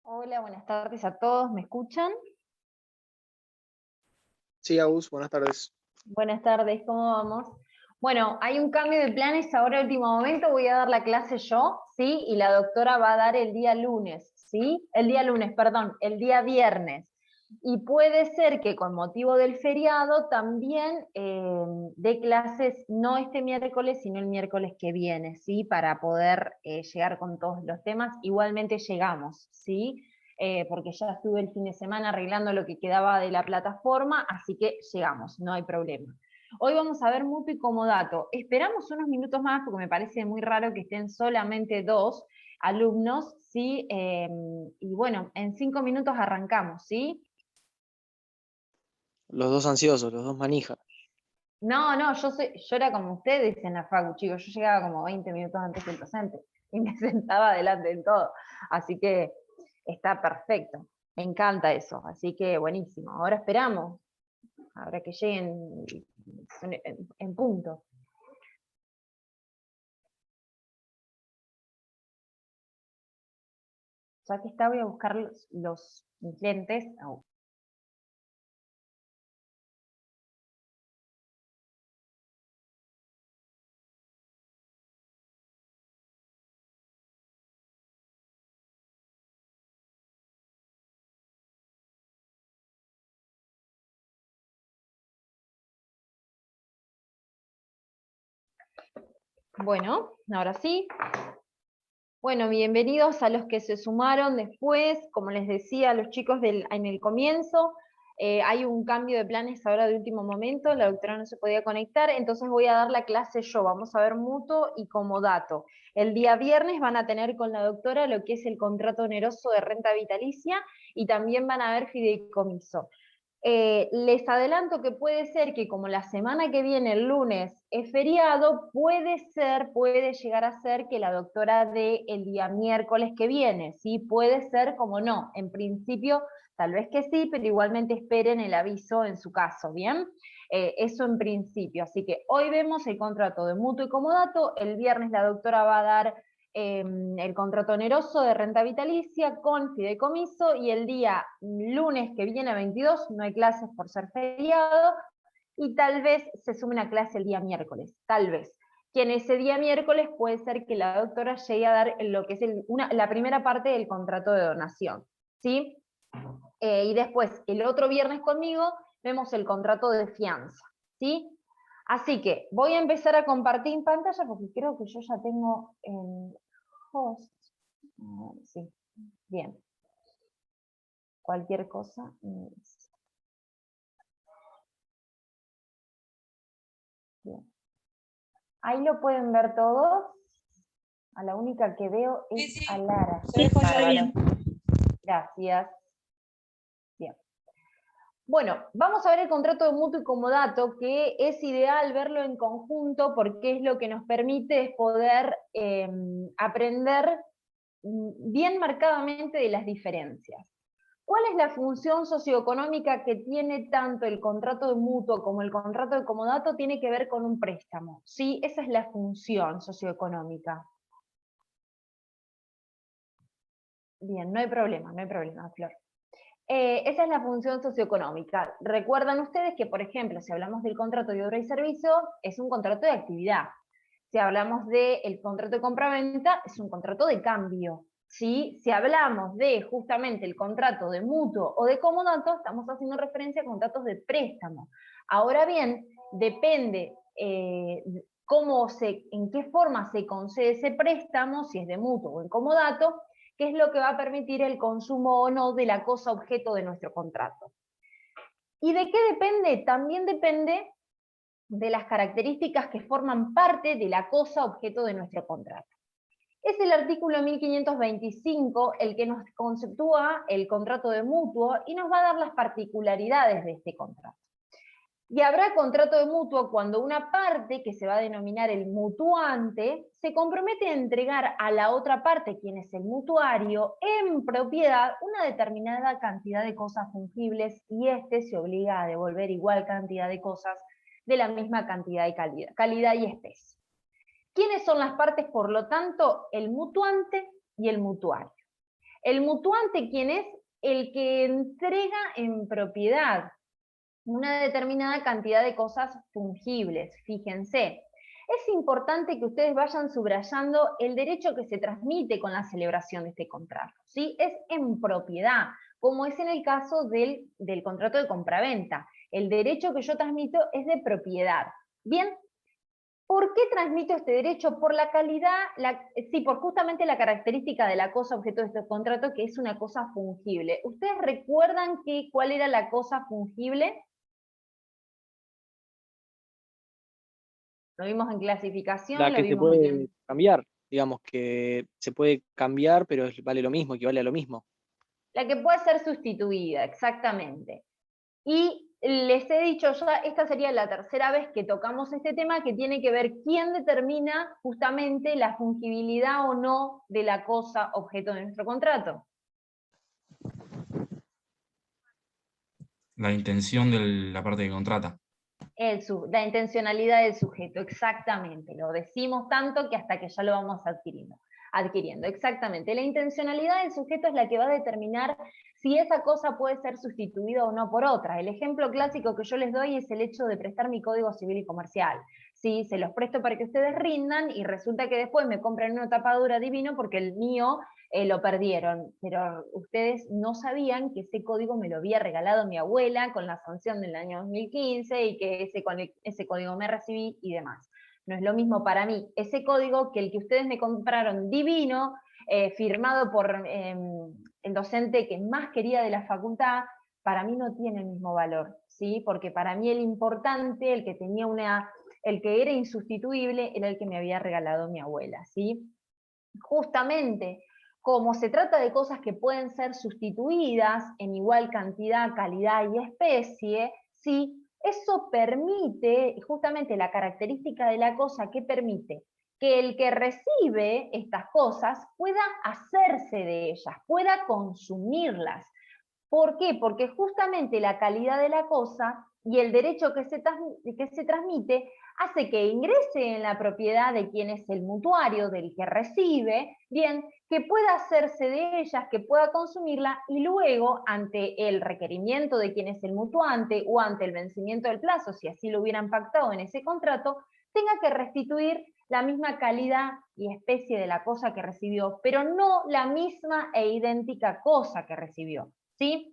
Hola, buenas tardes a todos, ¿me escuchan? Sí, Agus, buenas tardes. Buenas tardes, ¿cómo vamos? Bueno, hay un cambio de planes ahora, último momento, voy a dar la clase yo, ¿sí? Y la doctora va a dar el día lunes, ¿sí? El día lunes, perdón, el día viernes. Y puede ser que con motivo del feriado también dé clases no este miércoles, sino el miércoles que viene, ¿sí? Para poder llegar con todos los temas. Igualmente llegamos, ¿sí? Porque ya estuve el fin de semana arreglando lo que quedaba de la plataforma, así que llegamos, no hay problema. Hoy vamos a ver mutuo y comodato. Esperamos unos minutos más porque me parece muy raro que estén solamente dos alumnos, ¿sí? Y bueno, en 5 minutos arrancamos, ¿sí? Los dos ansiosos, los dos manija. No, yo era como ustedes en la facu, chicos, yo llegaba como 20 minutos antes que el docente y me sentaba adelante en todo, así que está perfecto, me encanta eso, así que buenísimo. Ahora esperamos, ahora que lleguen en punto. Ya que está, voy a buscar mis lentes. Bueno, ahora sí. Bueno, bienvenidos a los que se sumaron después. Como les decía a los chicos en el comienzo, hay un cambio de planes ahora de último momento, la doctora no se podía conectar, entonces voy a dar la clase yo. Vamos a ver mutuo y comodato. El día viernes van a tener con la doctora lo que es el contrato oneroso de renta vitalicia y también van a ver fideicomiso. Les adelanto que puede ser que como la semana que viene, el lunes, es feriado, puede llegar a ser que la doctora dé el día miércoles que viene, ¿sí? Puede ser como no, en principio tal vez que sí, pero igualmente esperen el aviso en su caso, ¿bien? Eso en principio, así que hoy vemos el contrato de mutuo y comodato, el viernes la doctora va a dar el contrato oneroso de renta vitalicia con fideicomiso y el día lunes que viene 22 no hay clases por ser feriado y tal vez se sume una clase el día miércoles, tal vez. Que en ese día miércoles puede ser que la doctora llegue a dar lo que es la primera parte del contrato de donación, ¿sí? Y después, el otro viernes conmigo, vemos el contrato de fianza, ¿sí? Así que voy a empezar a compartir pantalla porque creo que yo ya tengo el host. Sí, bien. Cualquier cosa. Bien. Ahí lo pueden ver todos. A la única que veo es Sí, a Lara. se lo escucha bien. Gracias. Bien. Bueno, vamos a ver el contrato de mutuo y comodato, que es ideal verlo en conjunto porque es lo que nos permite poder aprender bien marcadamente de las diferencias. ¿Cuál es la función socioeconómica que tiene tanto el contrato de mutuo como el contrato de comodato? Tiene que ver con un préstamo, ¿sí? Esa es la función socioeconómica. Bien, no hay problema, Flor. Esa es la función socioeconómica. Recuerdan ustedes que, por ejemplo, si hablamos del contrato de obra y servicio, es un contrato de actividad. Si hablamos del contrato de compraventa, es un contrato de cambio. ¿Sí? Si hablamos de justamente el contrato de mutuo o de comodato, estamos haciendo referencia a contratos de préstamo. Ahora bien, depende en qué forma se concede ese préstamo, si es de mutuo o en comodato, qué es lo que va a permitir el consumo o no de la cosa objeto de nuestro contrato. ¿Y de qué depende? También depende de las características que forman parte de la cosa objeto de nuestro contrato. Es el artículo 1525 el que nos conceptúa el contrato de mutuo y nos va a dar las particularidades de este contrato. Y habrá contrato de mutuo cuando una parte, que se va a denominar el mutuante, se compromete a entregar a la otra parte, quien es el mutuario, en propiedad una determinada cantidad de cosas fungibles y éste se obliga a devolver igual cantidad de cosas de la misma cantidad y calidad y especie. ¿Quiénes son las partes, por lo tanto? El mutuante y el mutuario. El mutuante, ¿quién es? El que entrega en propiedad una determinada cantidad de cosas fungibles. Fíjense, es importante que ustedes vayan subrayando el derecho que se transmite con la celebración de este contrato, ¿sí? Es en propiedad, como es en el caso del contrato de compraventa. El derecho que yo transmito es de propiedad. Bien, ¿por qué transmito este derecho? Por la calidad, sí, por justamente la característica de la cosa objeto de este contrato, que es una cosa fungible. ¿Ustedes recuerdan cuál era la cosa fungible? Lo vimos en La clasificación, lo que se vimos puede cambiar, digamos que se puede cambiar, pero vale lo mismo, equivale a lo mismo. la que puede ser sustituida, exactamente. Y les he dicho ya, esta sería la tercera vez que tocamos este tema, que tiene que ver quién determina justamente la fungibilidad o no de la cosa objeto de nuestro contrato. La intención de la parte que contrata. La intencionalidad del sujeto, exactamente. Lo decimos tanto que hasta que ya lo vamos adquiriendo, exactamente. La intencionalidad del sujeto es la que va a determinar si esa cosa puede ser sustituida o no por otra. El ejemplo clásico que yo les doy es el hecho de prestar mi código civil y comercial. ¿Sí? Se los presto para que ustedes rindan y resulta que después me compran una tapadura divino porque el mío lo perdieron, pero ustedes no sabían que ese código me lo había regalado mi abuela con la sanción del año 2015 y que ese código me recibí y demás. No es lo mismo para mí ese código que el que ustedes me compraron divino, firmado por el docente que más quería de la facultad. Para mí no tiene el mismo valor, ¿sí? Porque para mí el importante, el que era insustituible, era el que me había regalado mi abuela, ¿sí? Justamente, como se trata de cosas que pueden ser sustituidas en igual cantidad, calidad y especie, ¿sí? Eso permite, justamente la característica de la cosa que permite que el que recibe estas cosas pueda hacerse de ellas, pueda consumirlas. ¿Por qué? Porque justamente la calidad de la cosa y el derecho que se transmite hace que ingrese en la propiedad de quien es el mutuario, del que recibe, bien, que pueda hacerse de ellas, que pueda consumirla y luego, ante el requerimiento de quien es el mutuante o ante el vencimiento del plazo, si así lo hubieran pactado en ese contrato, tenga que restituir la misma calidad y especie de la cosa que recibió, pero no la misma e idéntica cosa que recibió, ¿sí?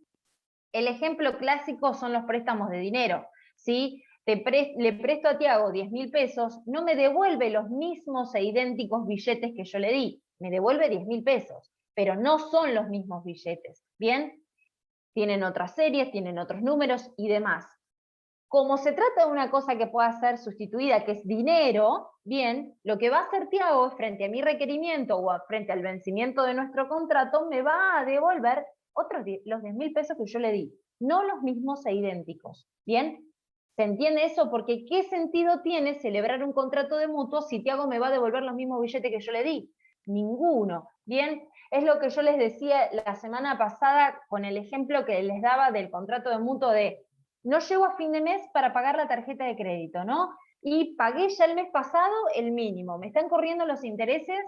El ejemplo clásico son los préstamos de dinero, ¿sí? Le presto a Tiago 10.000 pesos, no me devuelve los mismos e idénticos billetes que yo le di, me devuelve 10.000 pesos, pero no son los mismos billetes, ¿bien? Tienen otras series, tienen otros números y demás. Como se trata de una cosa que pueda ser sustituida, que es dinero, bien, lo que va a hacer Tiago frente a mi requerimiento o frente al vencimiento de nuestro contrato, me va a devolver los 10.000 pesos que yo le di, no los mismos e idénticos, ¿bien? ¿Se entiende eso? Porque ¿qué sentido tiene celebrar un contrato de mutuo si Tiago me va a devolver los mismos billetes que yo le di? Ninguno, ¿bien? Es lo que yo les decía la semana pasada con el ejemplo que les daba del contrato de mutuo de no llego a fin de mes para pagar la tarjeta de crédito, ¿no? Y pagué ya el mes pasado el mínimo, me están corriendo los intereses,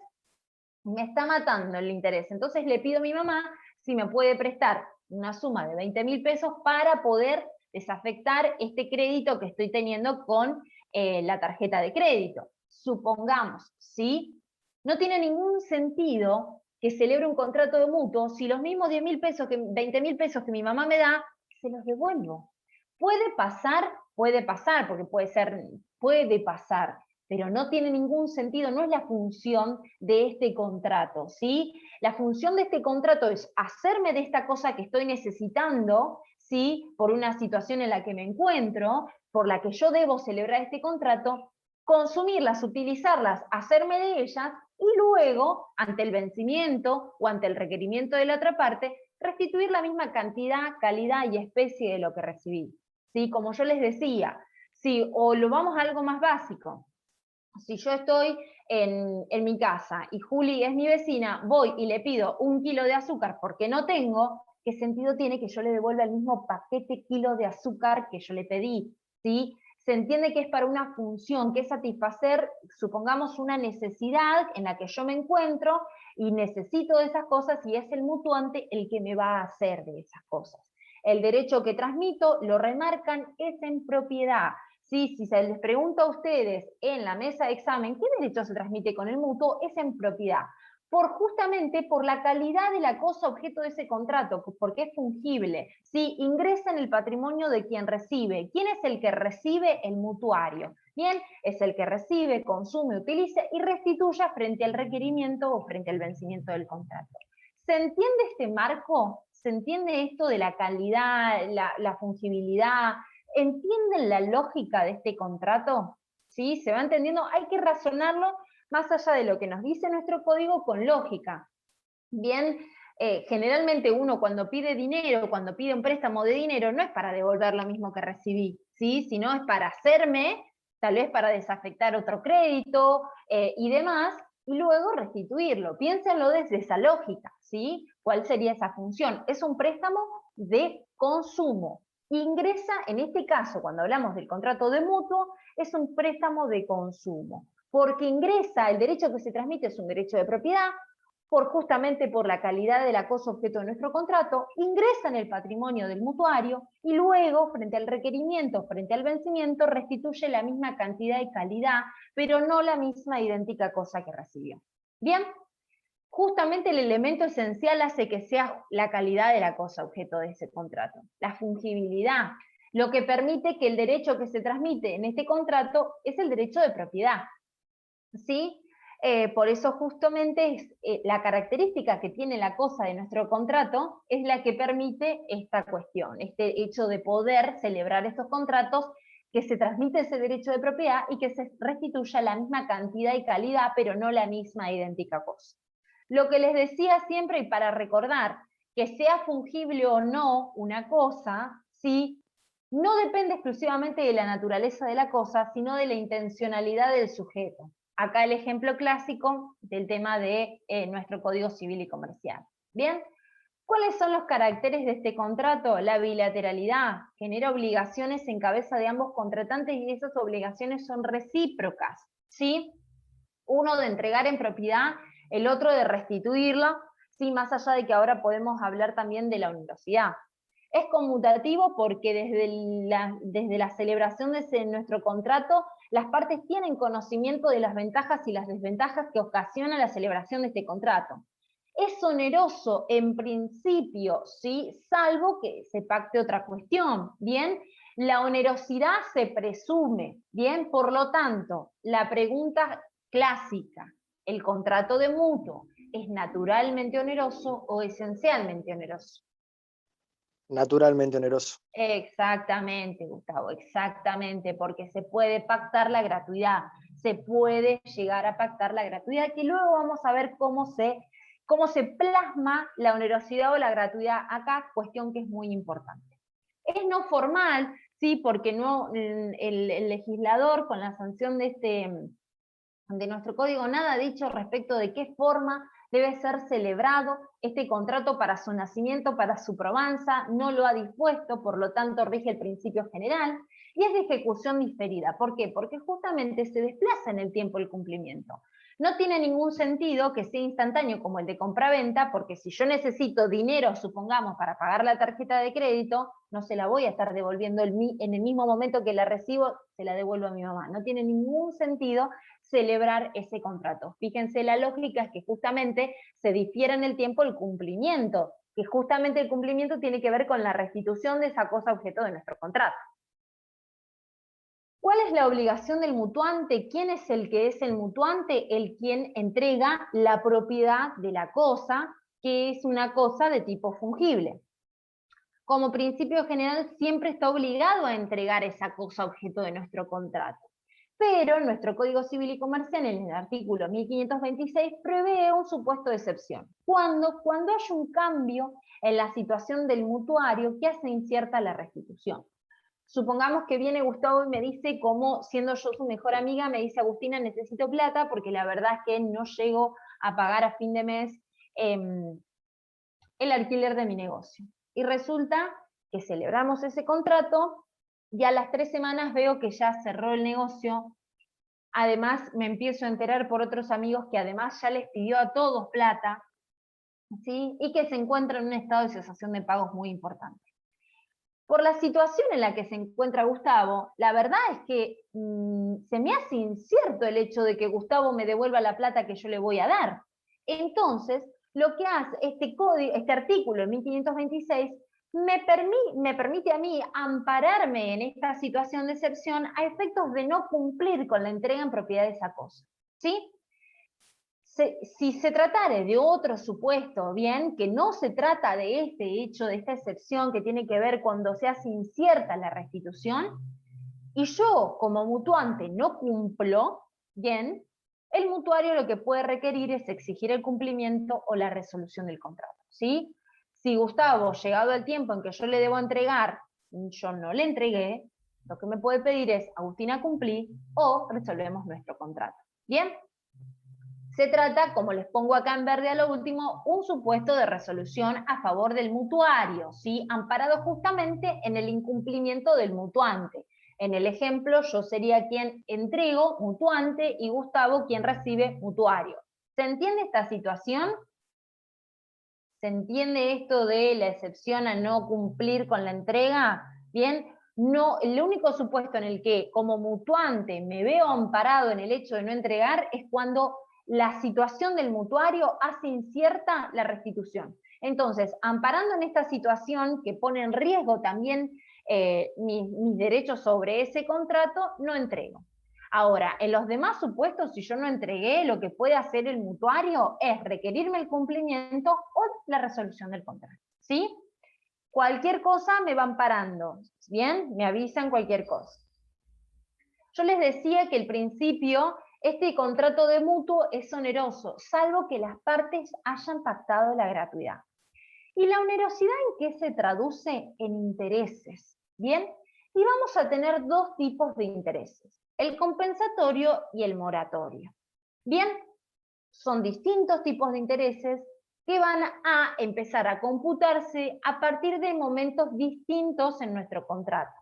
me está matando el interés. Entonces le pido a mi mamá si me puede prestar una suma de 20.000 pesos para poder desafectar este crédito que estoy teniendo con la tarjeta de crédito. Supongamos, ¿sí? No tiene ningún sentido que celebre un contrato de mutuo si los mismos 10.000 pesos, 20.000 pesos que mi mamá me da, se los devuelvo. Puede pasar, porque puede pasar, pero no tiene ningún sentido, no es la función de este contrato, ¿sí? La función de este contrato es hacerme de esta cosa que estoy necesitando, ¿sí? Por una situación en la que me encuentro, por la que yo debo celebrar este contrato, consumirlas, utilizarlas, hacerme de ellas, y luego, ante el vencimiento o ante el requerimiento de la otra parte, restituir la misma cantidad, calidad y especie de lo que recibí. ¿Sí? Como yo les decía, ¿sí? O lo vamos a algo más básico. Si yo estoy en mi casa y Juli es mi vecina, voy y le pido 1 kilo de azúcar porque no tengo, ¿qué sentido tiene que yo le devuelva el mismo paquete kilo de azúcar que yo le pedí? ¿Sí? se entiende que es para una función, que es satisfacer, supongamos, una necesidad en la que yo me encuentro y necesito de esas cosas y es el mutuante el que me va a hacer de esas cosas. El derecho que transmito, lo remarcan, es en propiedad. ¿Sí? Si se les pregunta a ustedes en la mesa de examen, ¿qué derecho se transmite con el mutuo? Es en propiedad. Justamente por la calidad de la cosa objeto de ese contrato, porque es fungible, ¿sí? Ingresa en el patrimonio de quien recibe. ¿Quién es el que recibe? El mutuario. Bien, es el que recibe, consume, utiliza y restituya frente al requerimiento o frente al vencimiento del contrato. ¿Se entiende este marco? ¿Se entiende esto de la calidad, la fungibilidad? ¿Entienden la lógica de este contrato? ¿Sí? ¿Se va entendiendo? Hay que razonarlo más allá de lo que nos dice nuestro código con lógica. Bien, generalmente uno cuando pide dinero, cuando pide un préstamo de dinero, no es para devolver lo mismo que recibí, ¿sí? Sino es para hacerme, tal vez para desafectar otro crédito y demás, y luego restituirlo. Piénsenlo desde esa lógica, ¿sí? ¿Cuál sería esa función? Es un préstamo de consumo. Ingresa, en este caso, cuando hablamos del contrato de mutuo, es un préstamo de consumo. Porque ingresa, el derecho que se transmite es un derecho de propiedad, justamente por la calidad de la cosa objeto de nuestro contrato, ingresa en el patrimonio del mutuario y luego, frente al requerimiento, frente al vencimiento, restituye la misma cantidad y calidad, pero no la misma idéntica cosa que recibió. Bien, justamente el elemento esencial hace que sea la calidad de la cosa objeto de ese contrato, la fungibilidad, lo que permite que el derecho que se transmite en este contrato es el derecho de propiedad. ¿Sí? Por eso justamente la característica que tiene la cosa de nuestro contrato es la que permite esta cuestión, este hecho de poder celebrar estos contratos, que se transmite ese derecho de propiedad y que se restituya la misma cantidad y calidad, pero no la misma idéntica cosa. Lo que les decía siempre, y para recordar, que sea fungible o no una cosa, ¿sí? No depende exclusivamente de la naturaleza de la cosa, sino de la intencionalidad del sujeto. Acá el ejemplo clásico del tema de nuestro Código Civil y Comercial. Bien, ¿cuáles son los caracteres de este contrato? La bilateralidad genera obligaciones en cabeza de ambos contratantes y esas obligaciones son recíprocas, ¿sí? Uno de entregar en propiedad, el otro de restituirla, ¿sí? Más allá de que ahora podemos hablar también de la onerosidad. Es conmutativo porque desde la celebración de nuestro contrato, las partes tienen conocimiento de las ventajas y las desventajas que ocasiona la celebración de este contrato. Es oneroso en principio, ¿sí? Salvo que se pacte otra cuestión, ¿bien? La onerosidad se presume, ¿bien? Por lo tanto, la pregunta clásica, ¿el contrato de mutuo es naturalmente oneroso o esencialmente oneroso? Naturalmente oneroso. Exactamente, Gustavo, exactamente, porque se puede pactar la gratuidad, se puede llegar a pactar la gratuidad, que luego vamos a ver cómo se plasma la onerosidad o la gratuidad acá, cuestión que es muy importante. Es no formal, sí, porque no, el legislador con la sanción de nuestro código nada ha dicho respecto de qué forma debe ser celebrado este contrato para su nacimiento, para su probanza, no lo ha dispuesto, por lo tanto rige el principio general, y es de ejecución diferida. ¿Por qué? Porque justamente se desplaza en el tiempo el cumplimiento. No tiene ningún sentido que sea instantáneo como el de compraventa, porque si yo necesito dinero, supongamos, para pagar la tarjeta de crédito, no se la voy a estar devolviendo en el mismo momento que la recibo, se la devuelvo a mi mamá. No tiene ningún sentido celebrar ese contrato. Fíjense, la lógica es que justamente se difiere en el tiempo el cumplimiento, que justamente el cumplimiento tiene que ver con la restitución de esa cosa objeto de nuestro contrato. ¿Cuál es la obligación del mutuante? ¿Quién es el mutuante? El quien entrega la propiedad de la cosa, que es una cosa de tipo fungible. Como principio general, siempre está obligado a entregar esa cosa objeto de nuestro contrato. Pero nuestro Código Civil y Comercial, en el artículo 1526, prevé un supuesto de excepción. Cuando hay un cambio en la situación del mutuario que hace incierta la restitución. Supongamos que viene Gustavo y me dice, como siendo yo su mejor amiga, me dice: Agustina, necesito plata porque la verdad es que no llego a pagar a fin de mes el alquiler de mi negocio. Y resulta que celebramos ese contrato, y a las 3 semanas veo que ya cerró el negocio. Además, me empiezo a enterar por otros amigos que además ya les pidió a todos plata, ¿sí? Y que se encuentra en un estado de cesación de pagos muy importante. Por la situación en la que se encuentra Gustavo, la verdad es que se me hace incierto el hecho de que Gustavo me devuelva la plata que yo le voy a dar. Entonces, lo que hace este artículo, el 1526, me permite a mí ampararme en esta situación de excepción a efectos de no cumplir con la entrega en propiedad de esa cosa, ¿sí? Si se tratara de otro supuesto, bien, que no se trata de este hecho, de esta excepción que tiene que ver cuando se hace incierta la restitución, y yo como mutuante no cumplo, bien, el mutuario lo que puede requerir es exigir el cumplimiento o la resolución del contrato, ¿sí? Si Gustavo, llegado el tiempo en que yo le debo entregar, yo no le entregué, lo que me puede pedir es, Agustina, cumplí, o resolvemos nuestro contrato, ¿bien? Se trata, como les pongo acá en verde a lo último, un supuesto de resolución a favor del mutuario, ¿sí? Amparado justamente en el incumplimiento del mutuante. En el ejemplo, yo sería quien entrego, mutuante, y Gustavo quien recibe, mutuario. ¿Se entiende esta situación? ¿Se entiende esto de la excepción a no cumplir con la entrega? Bien, no, el único supuesto en el que como mutuante me veo amparado en el hecho de no entregar es cuando la situación del mutuario hace incierta la restitución. Entonces, amparando en esta situación que pone en riesgo también mis derechos sobre ese contrato, no entrego. Ahora, en los demás supuestos, si yo no entregué, lo que puede hacer el mutuario es requerirme el cumplimiento o la resolución del contrato, ¿sí? Cualquier cosa me van parando, ¿bien? Me avisan cualquier cosa. Yo les decía que al principio este contrato de mutuo es oneroso, salvo que las partes hayan pactado la gratuidad. ¿Y la onerosidad en qué se traduce? En intereses, ¿bien? Y vamos a tener dos tipos de intereses, el compensatorio y el moratorio. Bien, son distintos tipos de intereses que van a empezar a computarse a partir de momentos distintos en nuestro contrato.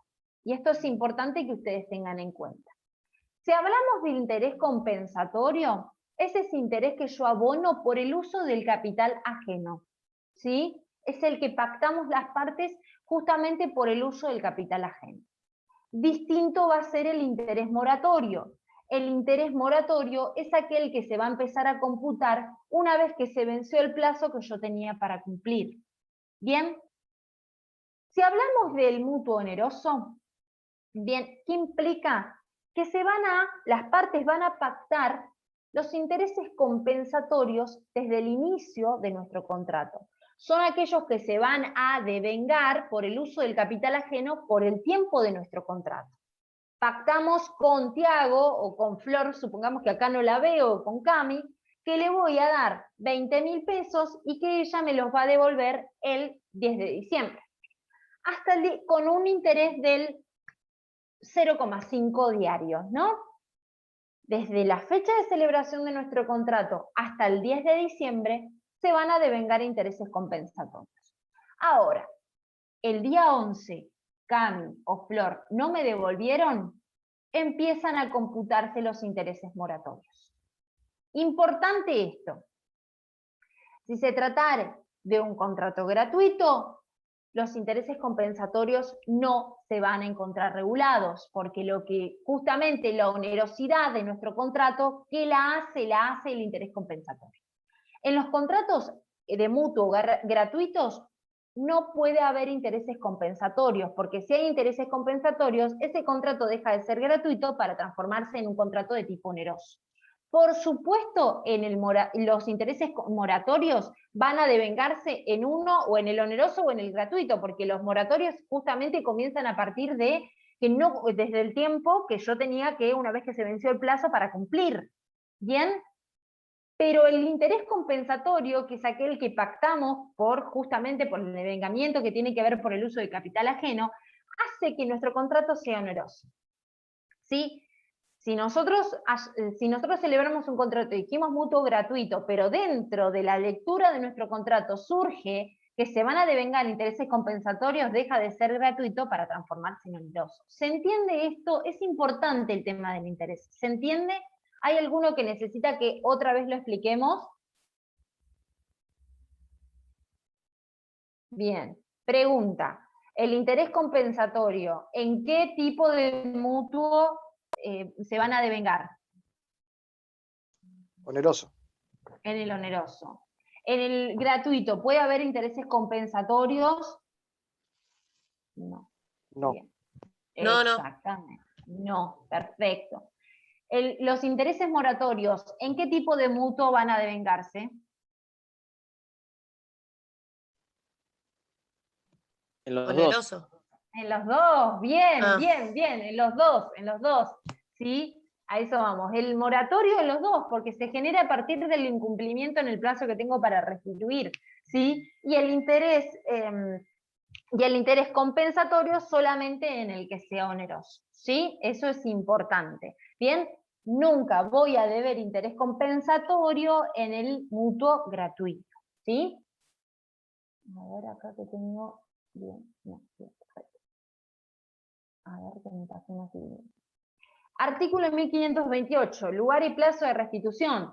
Y esto es importante que ustedes tengan en cuenta. Si hablamos de interés compensatorio, es ese interés que yo abono por el uso del capital ajeno, ¿sí? Es el que pactamos las partes justamente por el uso del capital ajeno. Distinto va a ser el interés moratorio. El interés moratorio es aquel que se va a empezar a computar una vez que se venció el plazo que yo tenía para cumplir. Bien, si hablamos del mutuo oneroso, bien, ¿qué implica? Que las partes van a pactar los intereses compensatorios desde el inicio de nuestro contrato. Son aquellos que se van a devengar por el uso del capital ajeno por el tiempo de nuestro contrato. Pactamos con Tiago o con Flor, supongamos que acá no la veo, con Cami, que le voy a dar 20.000 pesos y que ella me los va a devolver el 10 de diciembre. Con un interés del 0,5 diarios, ¿no? Desde la fecha de celebración de nuestro contrato hasta el 10 de diciembre se van a devengar intereses compensatorios. Ahora, el día 11, Cami o Flor no me devolvieron, empiezan a computarse los intereses moratorios. Importante esto. Si se tratara de un contrato gratuito, los intereses compensatorios no se van a encontrar regulados, porque justamente la onerosidad de nuestro contrato, ¿qué la hace el interés compensatorio? En los contratos de mutuo gratuitos no puede haber intereses compensatorios, porque si hay intereses compensatorios, ese contrato deja de ser gratuito para transformarse en un contrato de tipo oneroso. Por supuesto, los intereses moratorios van a devengarse en uno o en el oneroso o en el gratuito, porque los moratorios justamente comienzan a partir de desde el tiempo que yo tenía que, una vez que se venció el plazo, para cumplir. ¿Bien? Pero el interés compensatorio, que es aquel que pactamos justamente por el devengamiento que tiene que ver por el uso de capital ajeno, hace que nuestro contrato sea oneroso. ¿Sí? Si nosotros celebramos un contrato y dijimos mutuo gratuito, pero dentro de la lectura de nuestro contrato surge que se van a devengar intereses compensatorios deja de ser gratuito para transformarse en oneroso. ¿Se entiende esto? Es importante el tema del interés. ¿Se entiende? ¿Hay alguno que necesita que otra vez lo expliquemos? Bien. Pregunta. El interés compensatorio, ¿en qué tipo de mutuo se van a devengar? Oneroso. En el oneroso. En el gratuito, ¿puede haber intereses compensatorios? No. No. Bien. No, no. Exactamente. No, perfecto. Los intereses moratorios, ¿en qué tipo de mutuo van a devengarse? En los dos. Oneroso. En los dos, bien, Ah. bien, en los dos, ¿sí? A eso vamos. El moratorio en los dos, porque se genera a partir del incumplimiento en el plazo que tengo para restituir, ¿sí? Y el interés compensatorio solamente en el que sea oneroso, ¿sí? Eso es importante. Bien, nunca voy a deber interés compensatorio en el mutuo gratuito, ¿sí? A ver, acá que tengo... Bien, no, bien, perfecto. A ver, que me pasé una siguiente. Artículo 1528, lugar y plazo de restitución.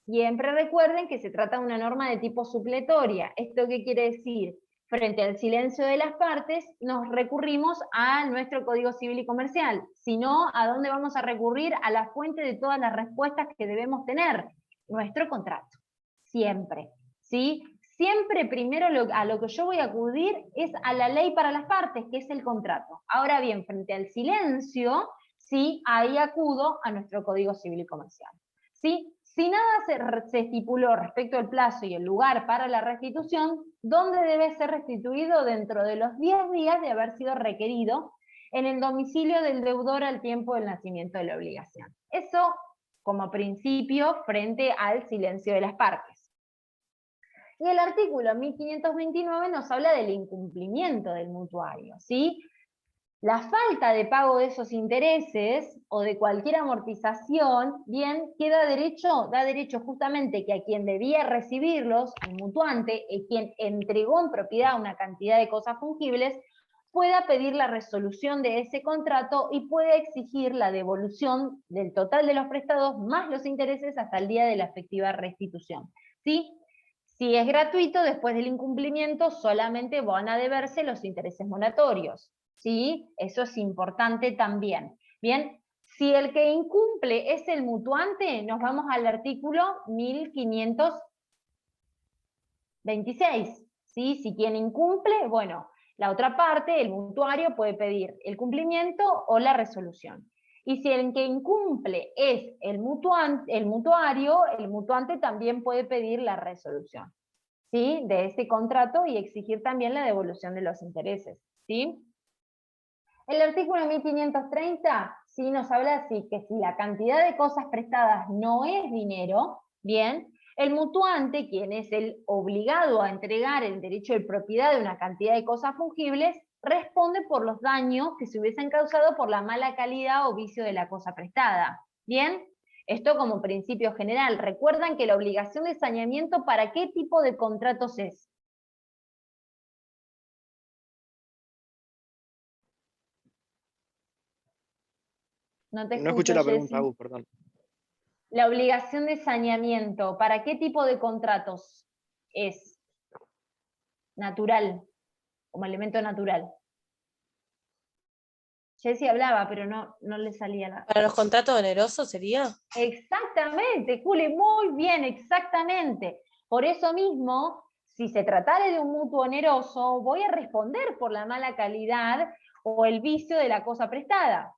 Siempre recuerden que se trata de una norma de tipo supletoria. ¿Esto qué quiere decir? Frente al silencio de las partes, nos recurrimos a nuestro Código Civil y Comercial. Si no, ¿a dónde vamos a recurrir? A la fuente de todas las respuestas que debemos tener. Nuestro contrato. Siempre. ¿Sí? Siempre primero a lo que yo voy a acudir es a la ley para las partes, que es el contrato. Ahora bien, frente al silencio, ¿sí? Ahí acudo a nuestro Código Civil y Comercial. ¿Sí? Si nada se estipuló respecto al plazo y el lugar para la restitución, ¿dónde debe ser restituido? Dentro de los 10 días de haber sido requerido en el domicilio del deudor al tiempo del nacimiento de la obligación. Eso como principio frente al silencio de las partes. Y el artículo 1529 nos habla del incumplimiento del mutuario, ¿sí? La falta de pago de esos intereses o de cualquier amortización, bien, da derecho justamente que a quien debía recibirlos, al mutuante, quien entregó en propiedad una cantidad de cosas fungibles, pueda pedir la resolución de ese contrato y pueda exigir la devolución del total de los prestados más los intereses hasta el día de la efectiva restitución, ¿sí? Si es gratuito, después del incumplimiento solamente van a deberse los intereses moratorios. ¿Sí? Eso es importante también. Bien, si el que incumple es el mutuante, nos vamos al artículo 1526. ¿Sí? Si quien incumple, bueno, la otra parte, el mutuario, puede pedir el cumplimiento o la resolución. Y si el que incumple es el mutuario, el mutuante también puede pedir la resolución, ¿sí? De ese contrato y exigir también la devolución de los intereses, ¿sí? El artículo 1530 sí nos habla así, que si la cantidad de cosas prestadas no es dinero, bien, el mutuante, quien es el obligado a entregar el derecho de propiedad de una cantidad de cosas fungibles, responde por los daños que se hubiesen causado por la mala calidad o vicio de la cosa prestada. Bien, esto como principio general. Recuerdan que la obligación de saneamiento, ¿para qué tipo de contratos es? No escuché la pregunta, perdón. La obligación de saneamiento, ¿para qué tipo de contratos es? Natural, como elemento natural. Jessy hablaba, pero no le salía la... ¿Para los contratos onerosos sería? Exactamente, Juli, muy bien, exactamente. Por eso mismo, si se tratara de un mutuo oneroso, voy a responder por la mala calidad o el vicio de la cosa prestada.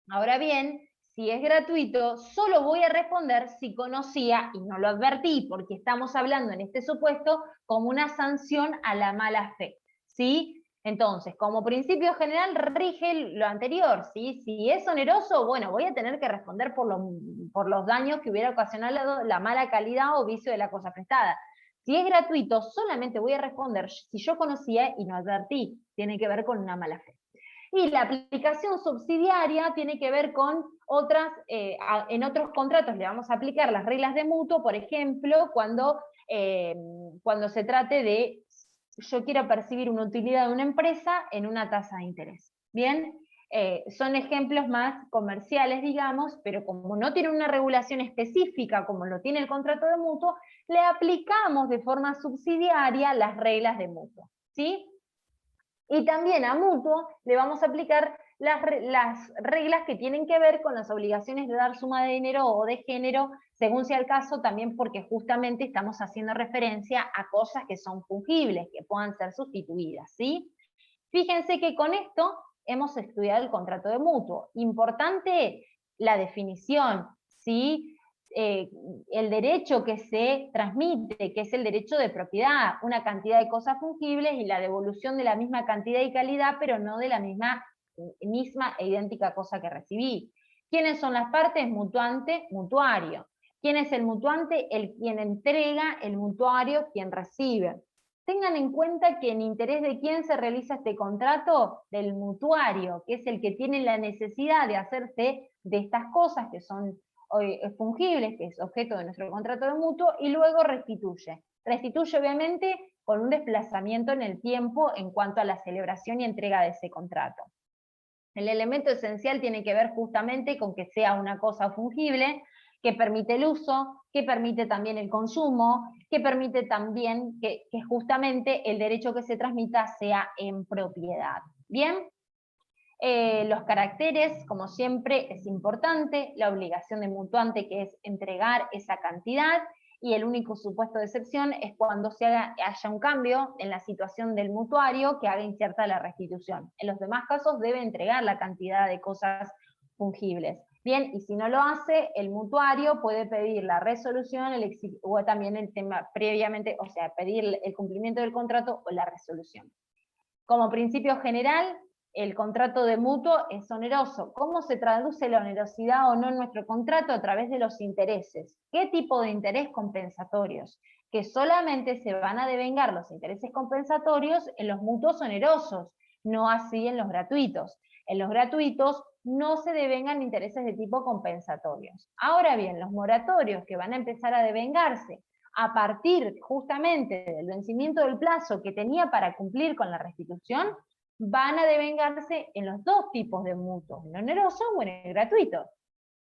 Ahora bien, si es gratuito, solo voy a responder si conocía y no lo advertí, porque estamos hablando en este supuesto como una sanción a la mala fe, ¿sí? Entonces, como principio general, rige lo anterior, ¿sí? Si es oneroso, bueno, voy a tener que responder por los daños que hubiera ocasionado la mala calidad o vicio de la cosa prestada. Si es gratuito, solamente voy a responder si yo conocía y no advertí. Tiene que ver con una mala fe. Y la aplicación subsidiaria tiene que ver con otras, en otros contratos le vamos a aplicar las reglas de mutuo, por ejemplo, cuando se trate de yo quiero percibir una utilidad de una empresa en una tasa de interés. ¿Bien? Son ejemplos más comerciales, digamos, pero como no tiene una regulación específica como lo tiene el contrato de mutuo, le aplicamos de forma subsidiaria las reglas de mutuo, ¿sí? Y también a mutuo le vamos a aplicar las reglas que tienen que ver con las obligaciones de dar suma de dinero o de género, según sea el caso, también porque justamente estamos haciendo referencia a cosas que son fungibles, que puedan ser sustituidas, ¿sí? Fíjense que con esto hemos estudiado el contrato de mutuo. Importante la definición, ¿sí? El derecho que se transmite, que es el derecho de propiedad, una cantidad de cosas fungibles y la devolución de la misma cantidad y calidad, pero no de la misma e idéntica cosa que recibí. ¿Quiénes son las partes? Mutuante, mutuario. ¿Quién es el mutuante? Quien entrega, el mutuario, quien recibe. Tengan en cuenta que en interés de quién se realiza este contrato, del mutuario, que es el que tiene la necesidad de hacerse de estas cosas que son fungibles, que es objeto de nuestro contrato de mutuo, y luego restituye. Restituye obviamente con un desplazamiento en el tiempo en cuanto a la celebración y entrega de ese contrato. El elemento esencial tiene que ver justamente con que sea una cosa fungible, que permite el uso, que permite también el consumo, que permite también que justamente el derecho que se transmita sea en propiedad. Bien, los caracteres, como siempre, es importante, la obligación del mutuante, que es entregar esa cantidad, y el único supuesto de excepción es cuando haya un cambio en la situación del mutuario que haga incierta la restitución. En los demás casos debe entregar la cantidad de cosas fungibles. Bien, y si no lo hace, el mutuario puede pedir la resolución o también el tema previamente, o sea, pedir el cumplimiento del contrato o la resolución. Como principio general, el contrato de mutuo es oneroso. ¿Cómo se traduce la onerosidad o no en nuestro contrato? A través de los intereses. ¿Qué tipo de interés? Compensatorios. Que solamente se van a devengar los intereses compensatorios en los mutuos onerosos, no así en los gratuitos. En los gratuitos no se devengan intereses de tipo compensatorios. Ahora bien, los moratorios que van a empezar a devengarse a partir justamente del vencimiento del plazo que tenía para cumplir con la restitución, van a devengarse en los dos tipos de mutuos, en el oneroso o en el gratuito,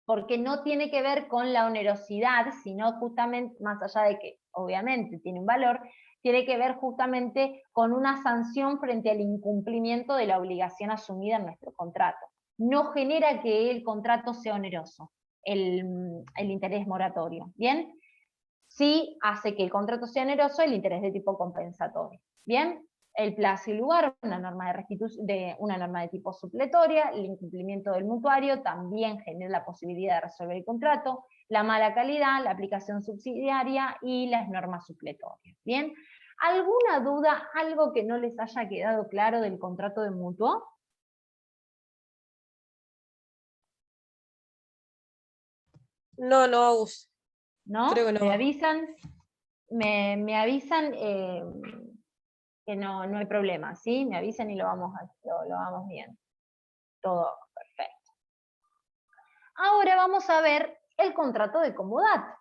porque no tiene que ver con la onerosidad, sino justamente, más allá de que obviamente tiene un valor, tiene que ver justamente con una sanción frente al incumplimiento de la obligación asumida en nuestro contrato. No genera que el contrato sea oneroso, el interés moratorio, ¿bien? Sí hace que el contrato sea oneroso el interés de tipo compensatorio. Bien, el plazo y lugar, una norma de tipo supletoria, el incumplimiento del mutuario también genera la posibilidad de resolver el contrato, la mala calidad, la aplicación subsidiaria y las normas supletorias. Bien, ¿alguna duda, algo que no les haya quedado claro del contrato de mutuo? No, Agus. ¿No? Creo que no. Me avisan, me avisan que no hay problema, ¿sí? Me avisan y lo vamos viendo. Todo perfecto. Ahora vamos a ver el contrato de comodato.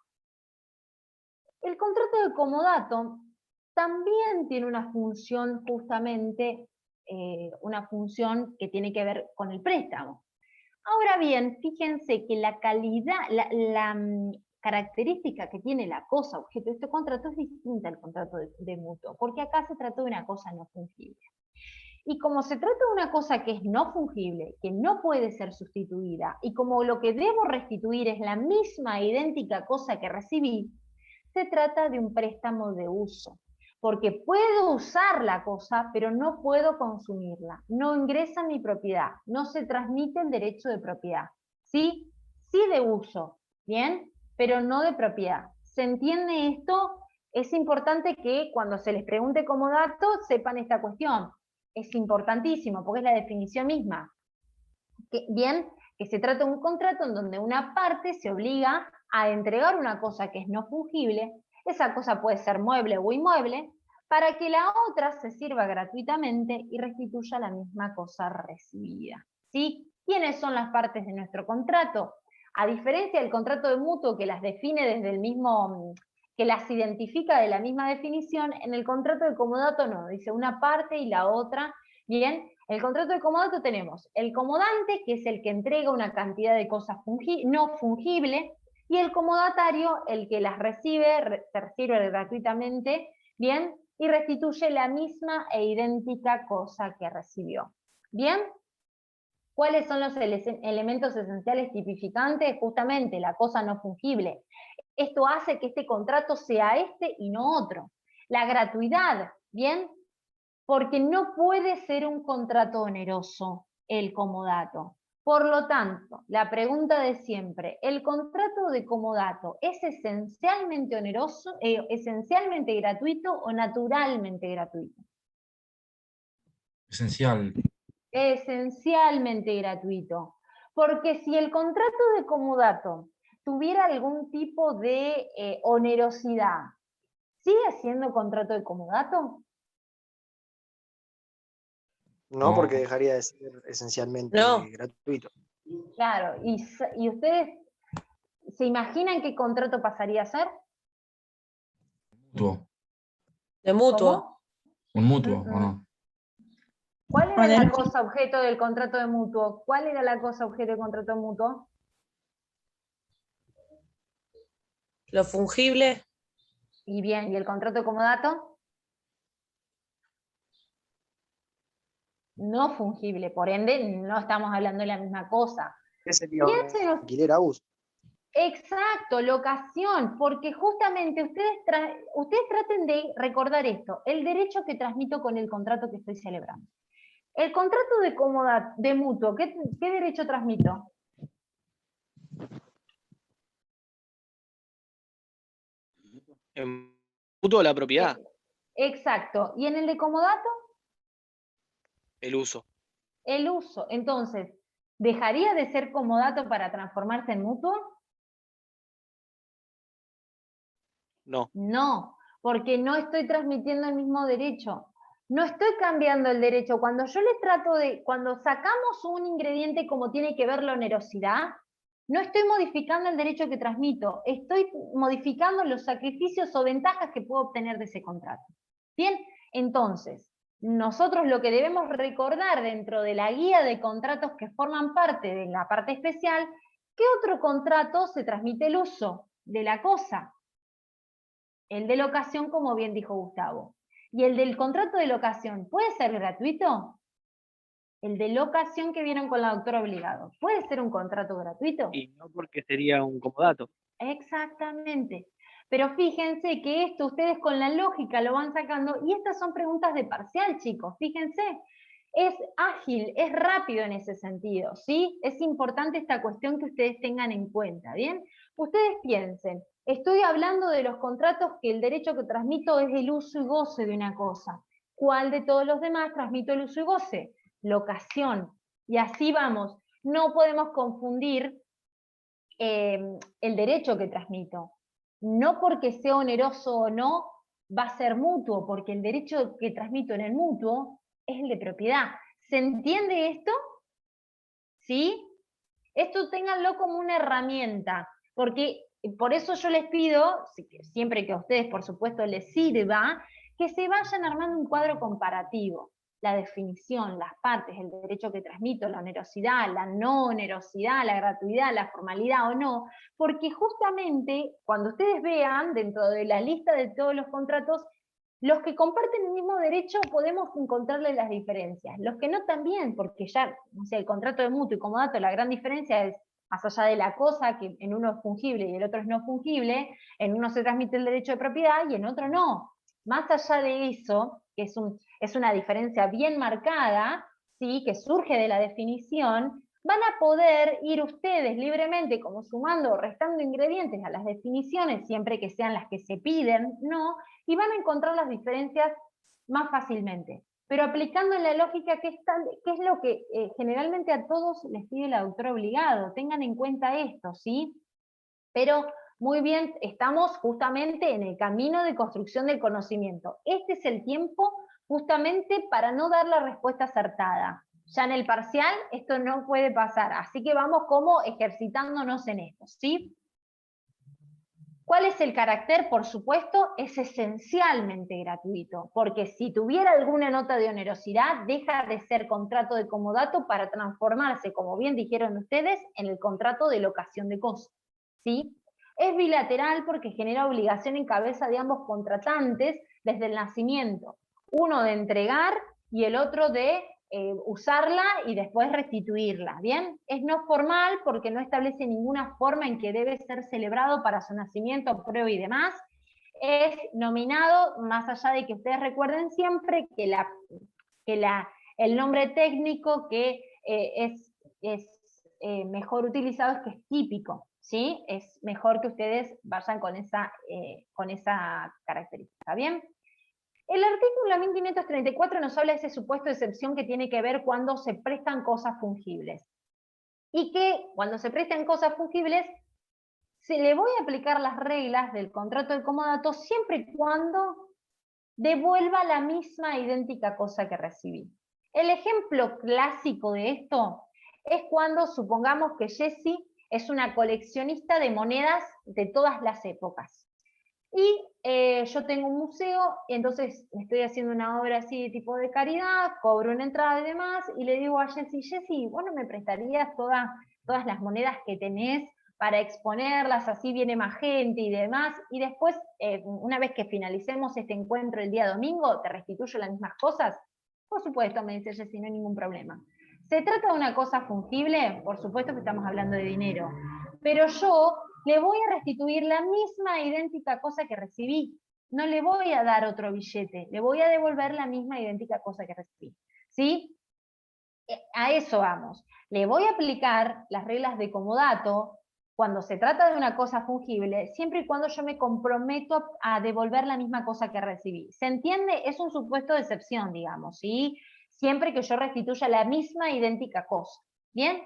El contrato de comodato también tiene una función justamente, una función que tiene que ver con el préstamo. Ahora bien, fíjense que la calidad, la característica que tiene la cosa objeto de este contrato es distinta al contrato de mutuo, porque acá se trata de una cosa no fungible. Y como se trata de una cosa que es no fungible, que no puede ser sustituida, y como lo que debo restituir es la misma idéntica cosa que recibí, se trata de un préstamo de uso. Porque puedo usar la cosa, pero no puedo consumirla. No ingresa en mi propiedad, no se transmite el derecho de propiedad. ¿Sí? Sí de uso, ¿bien? Pero no de propiedad. ¿Se entiende esto? Es importante que cuando se les pregunte como dato, sepan esta cuestión. Es importantísimo, porque es la definición misma. Bien, que se trata de un contrato en donde una parte se obliga a entregar una cosa que es no fungible, esa cosa puede ser mueble o inmueble, para que la otra se sirva gratuitamente y restituya la misma cosa recibida. ¿Sí? ¿Quiénes son las partes de nuestro contrato? A diferencia del contrato de mutuo que las define desde el mismo que las identifica de la misma definición, en el contrato de comodato no, dice una parte y la otra. Bien, en el contrato de comodato tenemos el comodante, que es el que entrega una cantidad de cosas no fungible, y el comodatario, el que las recibe gratuitamente, bien, y restituye la misma e idéntica cosa que recibió. Bien, ¿cuáles son los elementos esenciales tipificantes? Justamente la cosa no fungible. Esto hace que este contrato sea este y no otro. La gratuidad, ¿bien? Porque no puede ser un contrato oneroso el comodato. Por lo tanto, la pregunta de siempre, ¿el contrato de comodato es esencialmente oneroso, esencialmente gratuito o naturalmente gratuito? Esencial. Esencialmente gratuito. Porque si el contrato de comodato tuviera algún tipo de onerosidad, ¿sigue siendo contrato de comodato? No, No. porque dejaría de ser esencialmente No. gratuito. Claro, y ustedes se imaginan qué contrato pasaría a ser. Mutuo. De mutuo. ¿Cómo? Un mutuo, ¿o no? ¿Cuál era la Oneroso. cosa objeto del contrato de mutuo? ¿Cuál era la cosa objeto del contrato de mutuo? Lo fungible. Y bien, ¿y el contrato de comodato? No fungible, por ende no estamos hablando de la misma cosa. ¿Qué sería un Piensen, alquiler a uso? exacto, locación, porque justamente ustedes traten de recordar esto, el derecho que transmito con el contrato que estoy celebrando. El contrato de comodato, de mutuo, ¿qué derecho transmito? En mutuo la propiedad, Exacto. ¿Y en el de comodato? el uso. El uso. Entonces, ¿dejaría de ser comodato para transformarse en mutuo? No. No, porque no estoy transmitiendo el mismo derecho. No estoy cambiando el derecho. Cuando yo les trato cuando sacamos un ingrediente como tiene que ver la onerosidad, no estoy modificando el derecho que transmito, estoy modificando los sacrificios o ventajas que puedo obtener de ese contrato. Bien, entonces, nosotros lo que debemos recordar dentro de la guía de contratos que forman parte de la parte especial, ¿qué otro contrato se transmite el uso de la cosa? El de locación, como bien dijo Gustavo. ¿Y el del contrato de locación puede ser gratuito? El de locación que vieron con la doctora Obligado, ¿puede ser un contrato gratuito? Y no porque sería un comodato. Exactamente. Pero fíjense que esto ustedes con la lógica lo van sacando, y estas son preguntas de parcial, chicos, fíjense. Es ágil, es rápido en ese sentido, ¿sí? Es importante esta cuestión que ustedes tengan en cuenta, ¿bien? Ustedes piensen, estoy hablando de los contratos que el derecho que transmito es el uso y goce de una cosa. ¿Cuál de todos los demás transmito el uso y goce? Locación. Y así vamos. No podemos confundir el derecho que transmito. No porque sea oneroso o no, va a ser mutuo, porque el derecho que transmito en el mutuo es el de propiedad. ¿Se entiende esto? ¿Sí? Esto ténganlo como una herramienta, porque por eso yo les pido, siempre que a ustedes por supuesto les sirva, que se vayan armando un cuadro comparativo. La definición, las partes, el derecho que transmito, la onerosidad, la no onerosidad, la gratuidad, la formalidad o no, porque justamente cuando ustedes vean dentro de la lista de todos los contratos, los que comparten el mismo derecho podemos encontrarle las diferencias, los que no también, porque ya, o sea, el contrato de mutuo y comodato, la gran diferencia es, más allá de la cosa, que en uno es fungible y el otro es no fungible, en uno se transmite el derecho de propiedad y en otro no. Más allá de eso, que es una diferencia bien marcada, ¿sí? Que surge de la definición, van a poder ir ustedes libremente, como sumando o restando ingredientes a las definiciones, siempre que sean las que se piden, ¿no? Y van a encontrar las diferencias más fácilmente. Pero aplicando la lógica que es lo que generalmente a todos les pide la doctora Obligado. Tengan en cuenta esto, ¿sí? Pero muy bien, estamos justamente en el camino de construcción del conocimiento. Este es el tiempo justamente para no dar la respuesta acertada. Ya en el parcial esto no puede pasar, así que vamos como ejercitándonos en esto, ¿sí? ¿Cuál es el carácter? Por supuesto, es esencialmente gratuito, porque si tuviera alguna nota de onerosidad, deja de ser contrato de comodato para transformarse, como bien dijeron ustedes, en el contrato de locación de cosas, ¿sí? Es bilateral porque genera obligación en cabeza de ambos contratantes desde el nacimiento, uno de entregar y el otro de usarla y después restituirla, ¿bien? Es no formal porque no establece ninguna forma en que debe ser celebrado para su nacimiento, prueba y demás. Es nominado, más allá de que ustedes recuerden siempre que el nombre técnico que es mejor utilizado es que es típico, ¿sí? Es mejor que ustedes vayan con esa característica, ¿bien? El artículo 1534 nos habla de ese supuesto de excepción que tiene que ver cuando se prestan cosas fungibles. Y que cuando se prestan cosas fungibles, se le voy a aplicar las reglas del contrato de comodato siempre y cuando devuelva la misma idéntica cosa que recibí. El ejemplo clásico de esto es cuando supongamos que Jessie es una coleccionista de monedas de todas las épocas. Y yo tengo un museo, y entonces estoy haciendo una obra así de tipo de caridad, cobro una entrada y demás, y le digo a Jessie, ¿vos no me prestarías todas las monedas que tenés para exponerlas, así viene más gente y demás? Y después, una vez que finalicemos este encuentro el día domingo, ¿te restituyo las mismas cosas? Por supuesto, me dice Jessie, no hay ningún problema. ¿Se trata de una cosa fungible? Por supuesto que estamos hablando de dinero. Pero yo le voy a restituir la misma idéntica cosa que recibí. No le voy a dar otro billete, le voy a devolver la misma idéntica cosa que recibí. ¿Sí? A eso vamos. Le voy a aplicar las reglas de comodato cuando se trata de una cosa fungible, siempre y cuando yo me comprometo a devolver la misma cosa que recibí. ¿Se entiende? Es un supuesto de excepción, digamos, ¿sí? Siempre que yo restituya la misma idéntica cosa. ¿Bien?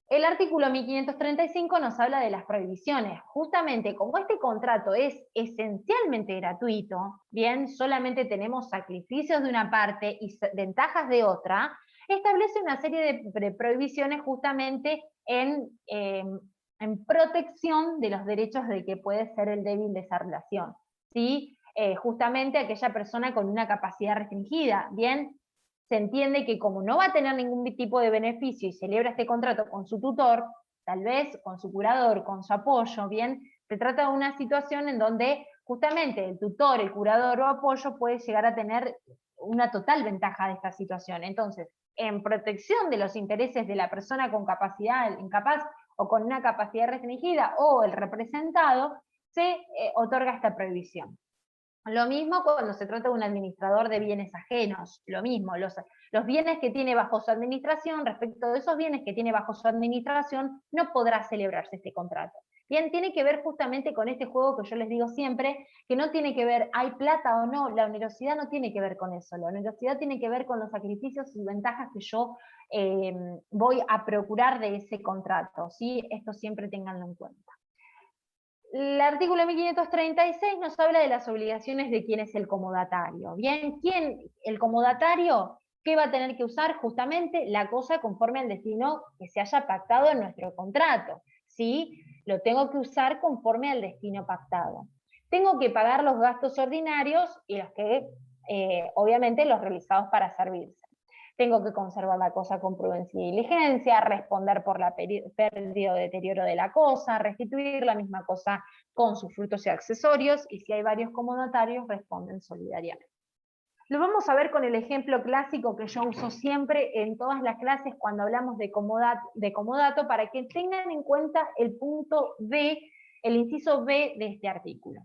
El artículo 1535 nos habla de las prohibiciones. Justamente como este contrato es esencialmente gratuito, bien, solamente tenemos sacrificios de una parte y ventajas de otra, establece una serie de prohibiciones justamente en protección de los derechos de que puede ser el débil de esa relación, ¿sí? Justamente aquella persona con una capacidad restringida, bien. Se entiende que como no va a tener ningún tipo de beneficio y celebra este contrato con su tutor, tal vez con su curador, con su apoyo, bien, se trata de una situación en donde justamente el tutor, el curador o apoyo puede llegar a tener una total ventaja de esta situación. Entonces, en protección de los intereses de la persona con capacidad incapaz o con una capacidad restringida o el representado, se otorga esta prohibición. Lo mismo cuando se trata de un administrador de bienes ajenos, lo mismo, los bienes que tiene bajo su administración, respecto de esos bienes que tiene bajo su administración, no podrá celebrarse este contrato. Bien, tiene que ver justamente con este juego que yo les digo siempre, que no tiene que ver, hay plata o no, la onerosidad no tiene que ver con eso, la onerosidad tiene que ver con los sacrificios y ventajas que yo voy a procurar de ese contrato, ¿sí? Esto siempre ténganlo en cuenta. El artículo 1536 nos habla de las obligaciones de quién es el comodatario. Bien, el comodatario, ¿qué va a tener que usar? Justamente la cosa conforme al destino que se haya pactado en nuestro contrato. ¿Sí? Lo tengo que usar conforme al destino pactado. Tengo que pagar los gastos ordinarios y los que, obviamente, los realizados para servirse. Tengo que conservar la cosa con prudencia y diligencia, responder por la pérdida o deterioro de la cosa, restituir la misma cosa con sus frutos y accesorios, y si hay varios comodatarios, responden solidariamente. Lo vamos a ver con el ejemplo clásico que yo uso siempre en todas las clases cuando hablamos de comodato, para que tengan en cuenta el punto B, el inciso B de este artículo.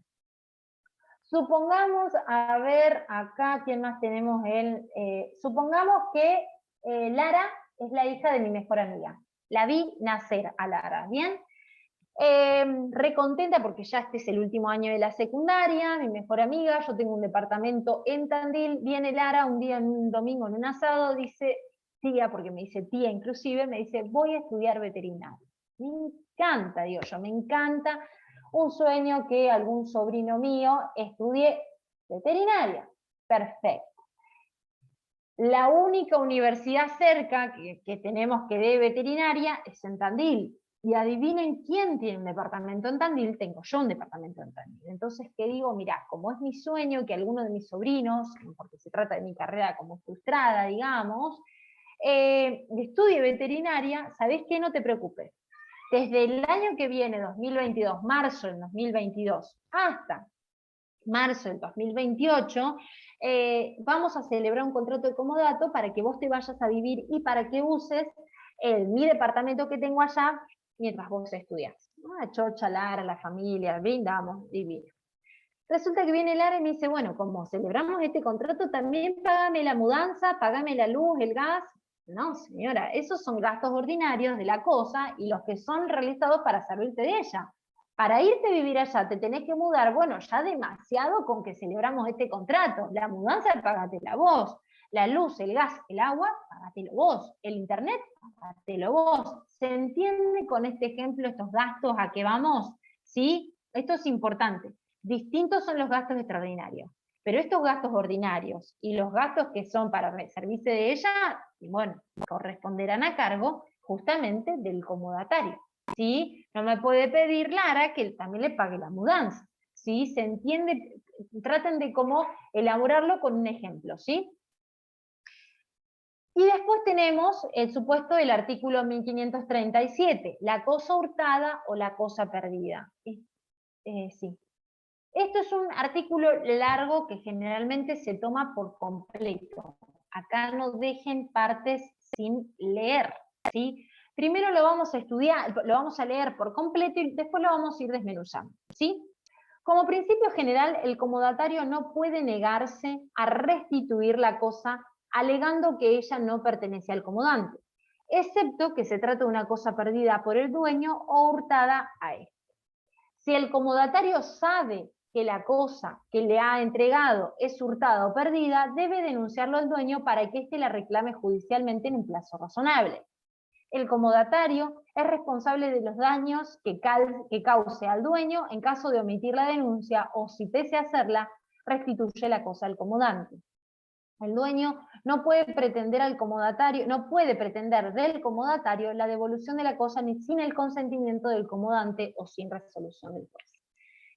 Supongamos, a ver, acá, ¿quién más tenemos? Supongamos que Lara es la hija de mi mejor amiga. La vi nacer a Lara, ¿bien? Recontenta porque ya este es el último año de la secundaria, mi mejor amiga, yo tengo un departamento en Tandil, viene Lara un día, en un domingo, en un asado, dice, tía, porque me dice tía inclusive, me dice, voy a estudiar veterinario. Me encanta, digo yo, me encanta. Un sueño que algún sobrino mío estudie veterinaria. Perfecto. La única universidad cerca que tenemos que dé veterinaria es en Tandil. Y adivinen quién tiene un departamento en Tandil. Tengo yo un departamento en Tandil. Entonces, ¿qué digo? Mirá, como es mi sueño que alguno de mis sobrinos, porque se trata de mi carrera como frustrada, digamos, estudie veterinaria, ¿sabés qué? No te preocupes. Desde el año que viene, 2022, marzo del 2022, hasta marzo del 2028, vamos a celebrar un contrato de comodato para que vos te vayas a vivir y para que uses mi departamento que tengo allá mientras vos estudias. Ah, chocha, Lara, la familia, brindamos, divino. Resulta que viene Lara y me dice, bueno, como celebramos este contrato, también págame la mudanza, págame la luz, el gas. No, señora, esos son gastos ordinarios de la cosa y los que son realizados para servirte de ella. Para irte a vivir allá te tenés que mudar, bueno, ya demasiado con que celebramos este contrato. La mudanza, págatela vos. La luz, el gas, el agua, págatelo vos. El internet, págatelo vos. ¿Se entiende con este ejemplo estos gastos a qué vamos? ¿Sí? Esto es importante. Distintos son los gastos extraordinarios. Pero estos gastos ordinarios y los gastos que son para servirse de ella, bueno, corresponderán a cargo justamente del comodatario. ¿Sí? No me puede pedir Lara que también le pague la mudanza. ¿Sí? ¿Se entiende? Traten de cómo elaborarlo con un ejemplo, ¿sí? Y después tenemos el supuesto del artículo 1537, la cosa hurtada o la cosa perdida. Sí. Esto es un artículo largo que generalmente se toma por completo. Acá no dejen partes sin leer, ¿sí? Primero lo vamos a estudiar, lo vamos a leer por completo y después lo vamos a ir desmenuzando, ¿sí? Como principio general, el comodatario no puede negarse a restituir la cosa alegando que ella no pertenece al comodante, excepto que se trate de una cosa perdida por el dueño o hurtada a él. Si el comodatario sabe que la cosa que le ha entregado es hurtada o perdida, debe denunciarlo al dueño para que éste la reclame judicialmente en un plazo razonable. El comodatario es responsable de los daños que cause al dueño en caso de omitir la denuncia o, si pese a hacerla, restituye la cosa al comodante. El dueño no puede pretender del comodatario la devolución de la cosa ni sin el consentimiento del comodante o sin resolución del juez.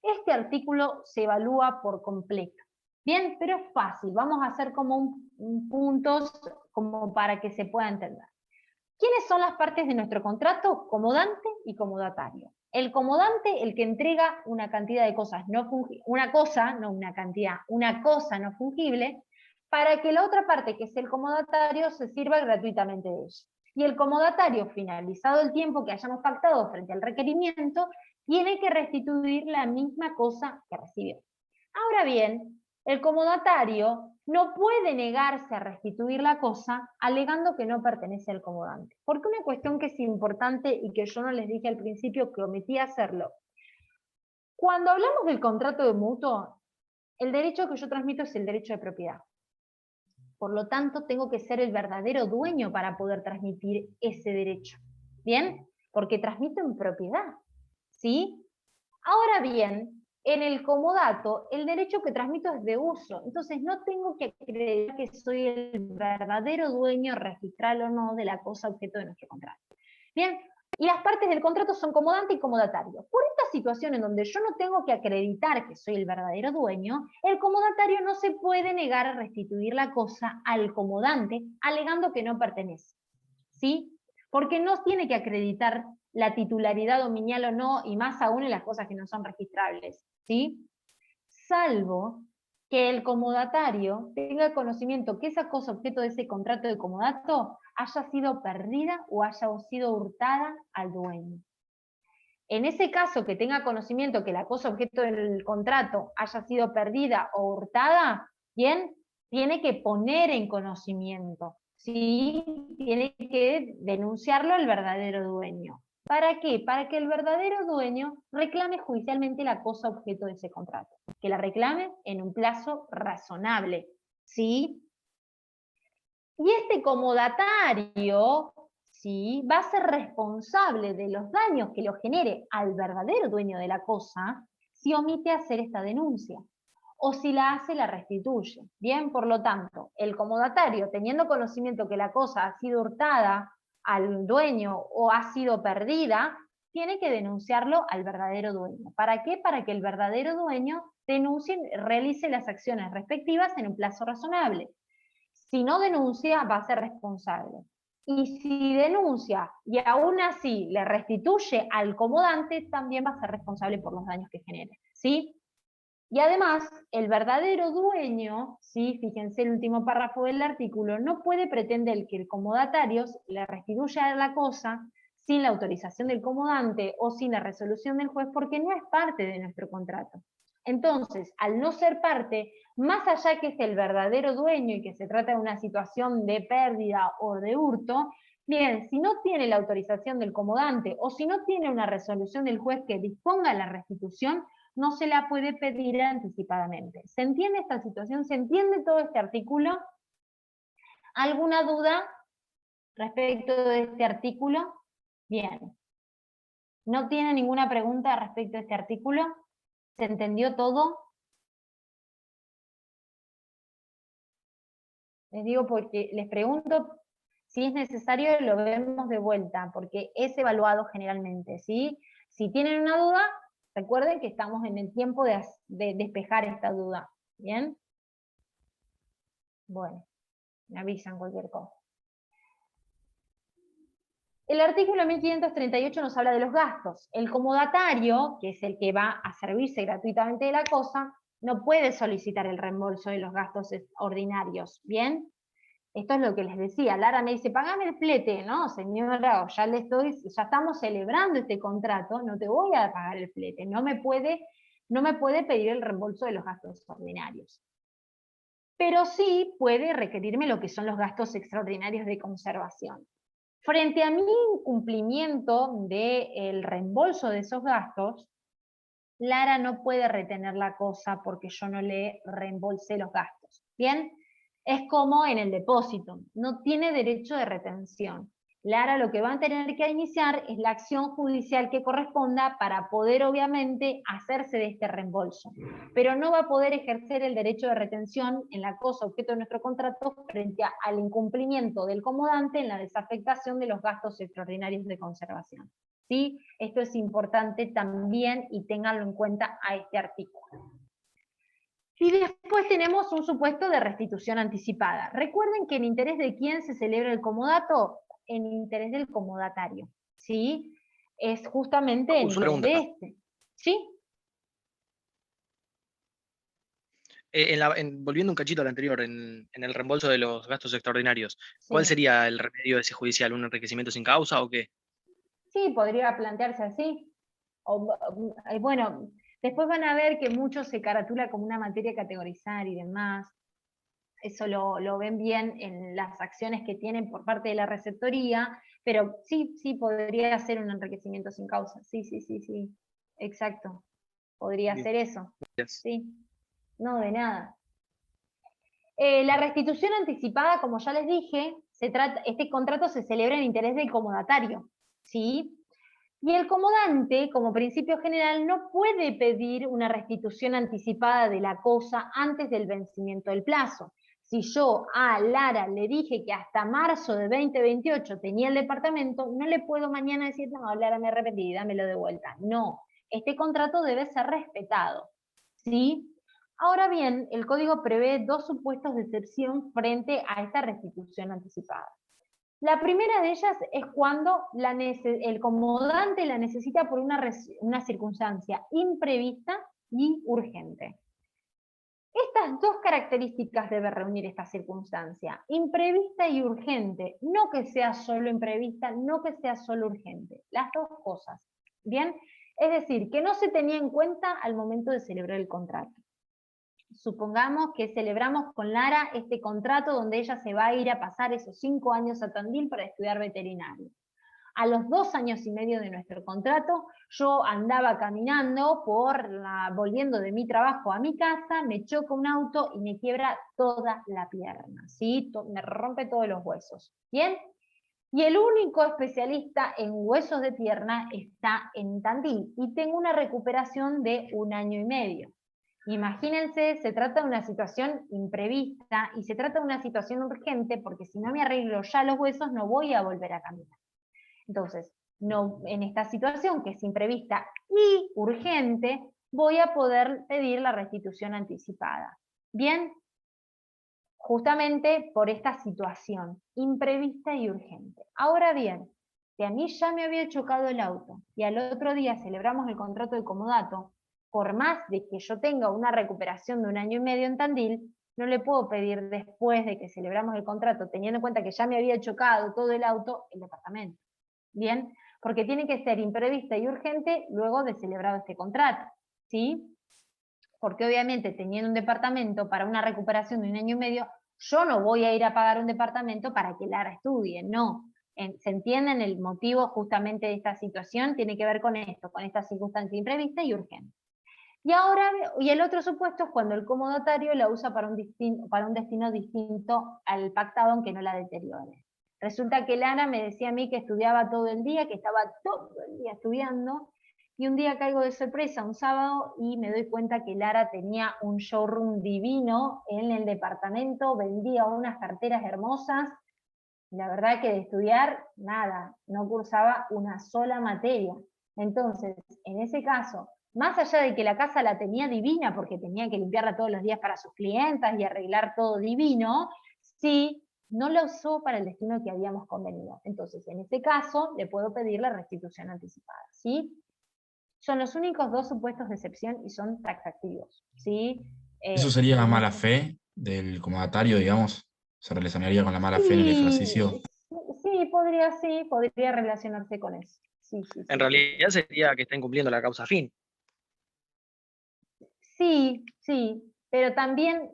Este artículo se evalúa por completo. Bien, pero es fácil. Vamos a hacer como puntos como para que se pueda entender. ¿Quiénes son las partes de nuestro contrato? Comodante y comodatario. El comodante, el que entrega una cantidad de cosas no fungibles, una cosa no fungible, para que la otra parte, que es el comodatario, se sirva gratuitamente de ella. Y el comodatario, finalizado el tiempo que hayamos pactado frente al requerimiento, tiene que restituir la misma cosa que recibió. Ahora bien, el comodatario no puede negarse a restituir la cosa alegando que no pertenece al comodante. Porque una cuestión que es importante y que yo no les dije al principio que omití hacerlo. Cuando hablamos del contrato de mutuo, el derecho que yo transmito es el derecho de propiedad. Por lo tanto, tengo que ser el verdadero dueño para poder transmitir ese derecho. ¿Bien? Porque transmito en propiedad. ¿Sí? Ahora bien, en el comodato, el derecho que transmito es de uso. Entonces, no tengo que acreditar que soy el verdadero dueño, registral o no, de la cosa objeto de nuestro contrato. Bien, y las partes del contrato son comodante y comodatario. Por esta situación en donde yo no tengo que acreditar que soy el verdadero dueño, el comodatario no se puede negar a restituir la cosa al comodante, alegando que no pertenece. ¿Sí? Porque no tiene que acreditar la titularidad dominial o no, y más aún en las cosas que no son registrables. ¿Sí? Salvo que el comodatario tenga conocimiento que esa cosa objeto de ese contrato de comodato haya sido perdida o haya sido hurtada al dueño. En ese caso que tenga conocimiento que la cosa objeto del contrato haya sido perdida o hurtada, bien, tiene que poner en conocimiento, ¿sí? Tiene que denunciarlo al verdadero dueño. ¿Para qué? Para que el verdadero dueño reclame judicialmente la cosa objeto de ese contrato. Que la reclame en un plazo razonable, ¿sí? Y este comodatario, ¿sí?, va a ser responsable de los daños que lo genere al verdadero dueño de la cosa si omite hacer esta denuncia. O si la hace, la restituye. Bien, por lo tanto, el comodatario, teniendo conocimiento que la cosa ha sido hurtada al dueño o ha sido perdida, tiene que denunciarlo al verdadero dueño. ¿Para qué? Para que el verdadero dueño denuncie, realice las acciones respectivas en un plazo razonable. Si no denuncia, va a ser responsable. Y si denuncia y aún así le restituye al comodante, también va a ser responsable por los daños que genere, ¿sí? Y además, el verdadero dueño, ¿sí? Fíjense el último párrafo del artículo, no puede pretender que el comodatario le restituya la cosa sin la autorización del comodante o sin la resolución del juez, porque no es parte de nuestro contrato. Entonces, al no ser parte, más allá que es el verdadero dueño y que se trata de una situación de pérdida o de hurto, bien, si no tiene la autorización del comodante o si no tiene una resolución del juez que disponga la restitución, no se la puede pedir anticipadamente. ¿Se entiende esta situación? ¿Se entiende todo este artículo? ¿Alguna duda respecto de este artículo? Bien. ¿No tiene ninguna pregunta respecto a este artículo? ¿Se entendió todo? Les digo porque les pregunto si es necesario, lo vemos de vuelta, porque es evaluado generalmente, ¿sí? Si tienen una duda, recuerden que estamos en el tiempo de despejar esta duda, ¿bien? Bueno, me avisan cualquier cosa. El artículo 1538 nos habla de los gastos. El comodatario, que es el que va a servirse gratuitamente de la cosa, no puede solicitar el reembolso de los gastos ordinarios, ¿bien? Esto es lo que les decía. Lara me dice, pagame el flete. No, señora, ya estamos celebrando este contrato, no te voy a pagar el flete. No me puede pedir el reembolso de los gastos ordinarios. Pero sí puede requerirme lo que son los gastos extraordinarios de conservación. Frente a mi incumplimiento del reembolso de esos gastos, Lara no puede retener la cosa porque yo no le reembolsé los gastos. ¿Bien? Es como en el depósito, no tiene derecho de retención. Lara lo que va a tener que iniciar es la acción judicial que corresponda para poder obviamente hacerse de este reembolso, pero no va a poder ejercer el derecho de retención en la cosa objeto de nuestro contrato frente al incumplimiento del comodante en la desafectación de los gastos extraordinarios de conservación. ¿Sí? Esto es importante también y ténganlo en cuenta a este artículo. Y después tenemos un supuesto de restitución anticipada. Recuerden que en interés de quién se celebra el comodato, en interés del comodatario, ¿sí? Es justamente en interés de este. ¿Sí? Volviendo un cachito al anterior, en el reembolso de los gastos extraordinarios, ¿cuál Sí. sería el remedio de ese judicial? ¿Un enriquecimiento sin causa o qué? Sí, podría plantearse así. Bueno, después van a ver que mucho se caratula como una materia a categorizar y demás. Eso lo ven bien en las acciones que tienen por parte de la receptoría, pero sí podría ser un enriquecimiento sin causa. Sí, exacto. Podría Bien. ser eso. Gracias. Sí. No, de nada. La restitución anticipada, como ya les dije, este contrato se celebra en interés del comodatario, ¿sí? Y el comodante, como principio general, no puede pedir una restitución anticipada de la cosa antes del vencimiento del plazo. Si yo a Lara le dije que hasta marzo de 2028 tenía el departamento, no le puedo mañana decir, no, Lara, me arrepentí, dámelo de vuelta. No, este contrato debe ser respetado, ¿sí? Ahora bien, el código prevé dos supuestos de excepción frente a esta restitución anticipada. La primera de ellas es cuando el comodante la necesita por una circunstancia imprevista y urgente. Estas dos características debe reunir esta circunstancia, imprevista y urgente, no que sea solo imprevista, no que sea solo urgente, las dos cosas, ¿bien? Es decir, que no se tenía en cuenta al momento de celebrar el contrato. Supongamos que celebramos con Lara este contrato donde ella se va a ir a pasar esos 5 años a Tandil para estudiar veterinario. A los 2 años y medio de nuestro contrato, yo andaba caminando volviendo de mi trabajo a mi casa, me choca un auto y me quiebra toda la pierna, ¿sí? Me rompe todos los huesos, ¿bien? Y el único especialista en huesos de pierna está en Tandil y tengo una recuperación de 1 año y medio. Imagínense, se trata de una situación imprevista y se trata de una situación urgente porque si no me arreglo ya los huesos no voy a volver a caminar. Entonces, no, en esta situación que es imprevista y urgente, voy a poder pedir la restitución anticipada. Bien, justamente por esta situación imprevista y urgente. Ahora bien, si a mí ya me había chocado el auto y al otro día celebramos el contrato de comodato, por más de que yo tenga una recuperación de 1 año y medio en Tandil, no le puedo pedir después de que celebramos el contrato, teniendo en cuenta que ya me había chocado todo el auto, el departamento. Bien, porque tiene que ser imprevista y urgente luego de celebrado este contrato, ¿sí? Porque obviamente teniendo un departamento para una recuperación de 1 año y medio, yo no voy a ir a pagar un departamento para que Lara estudie, no. ¿Se entienden el motivo justamente de esta situación? Tiene que ver con esto, con esta circunstancia imprevista y urgente. Y ahora, y el otro supuesto es cuando el comodatario la usa para un destino distinto al pactado, aunque no la deteriore. Resulta que Lara me decía a mí que estudiaba todo el día, que estaba todo el día estudiando, y un día caigo de sorpresa, un sábado, y me doy cuenta que Lara tenía un showroom divino en el departamento, vendía unas carteras hermosas. La verdad que de estudiar, nada, no cursaba una sola materia. Entonces, en ese caso, más allá de que la casa la tenía divina, porque tenía que limpiarla todos los días para sus clientas y arreglar todo divino, sí, no la usó para el destino que habíamos convenido. Entonces, en ese caso, le puedo pedir la restitución anticipada, ¿sí? Son los únicos 2 supuestos de excepción y son taxativos, ¿sí? ¿Eso sería mala Tenemos... fe del comodatario, digamos? ¿Se relacionaría con la mala fe en el Sí, ejercicio? sí, podría relacionarse con eso. Sí, sí, En sí, realidad sería que está incumpliendo la causa fin. sí, sí, pero también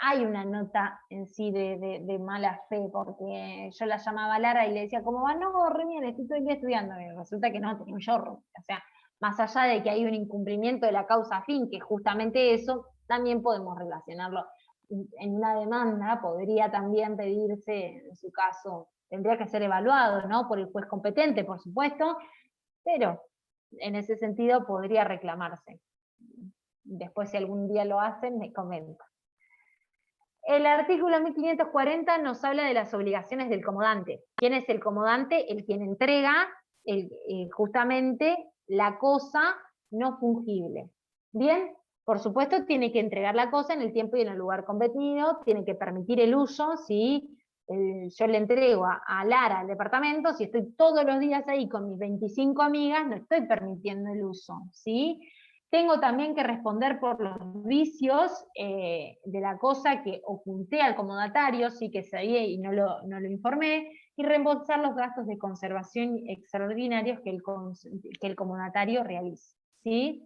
hay una nota en sí de mala fe, porque yo la llamaba a Lara y le decía, ¿cómo va? No, re bien, estoy todo el día estudiando, y resulta que no, tenía un showroom. O sea, más allá de que hay un incumplimiento de la causa fin, que es justamente eso, también podemos relacionarlo. En una demanda podría también pedirse, en su caso, tendría que ser evaluado, ¿no? Por el juez competente, por supuesto, pero en ese sentido podría reclamarse. Después, si algún día lo hacen, me comenta. El artículo 1540 nos habla de las obligaciones del comodante. ¿Quién es el comodante? El quien entrega justamente la cosa no fungible. Bien, por supuesto tiene que entregar la cosa en el tiempo y en el lugar convenido, tiene que permitir el uso, ¿sí? Yo le entrego a Lara el departamento, si estoy todos los días ahí con mis 25 amigas, no estoy permitiendo el uso, ¿sí? Tengo también que responder por los vicios de la cosa que oculté al comodatario, sí que sabía y no lo informé, y reembolsar los gastos de conservación extraordinarios que el comodatario realice, ¿sí?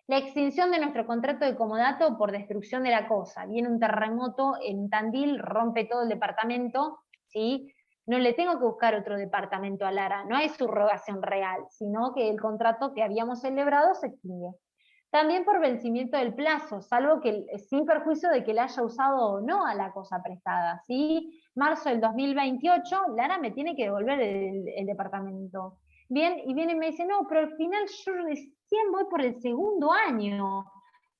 La extinción de nuestro contrato de comodato por destrucción de la cosa. Viene un terremoto en Tandil, rompe todo el departamento, ¿sí? No le tengo que buscar otro departamento a Lara, no hay subrogación real, sino que el contrato que habíamos celebrado se extingue. También por vencimiento del plazo, salvo que sin perjuicio de que la haya usado o no a la cosa prestada, ¿sí? Marzo del 2028, Lara me tiene que devolver el departamento. Bien, y viene y me dice, no, pero al final yo recién voy por el 2.º año,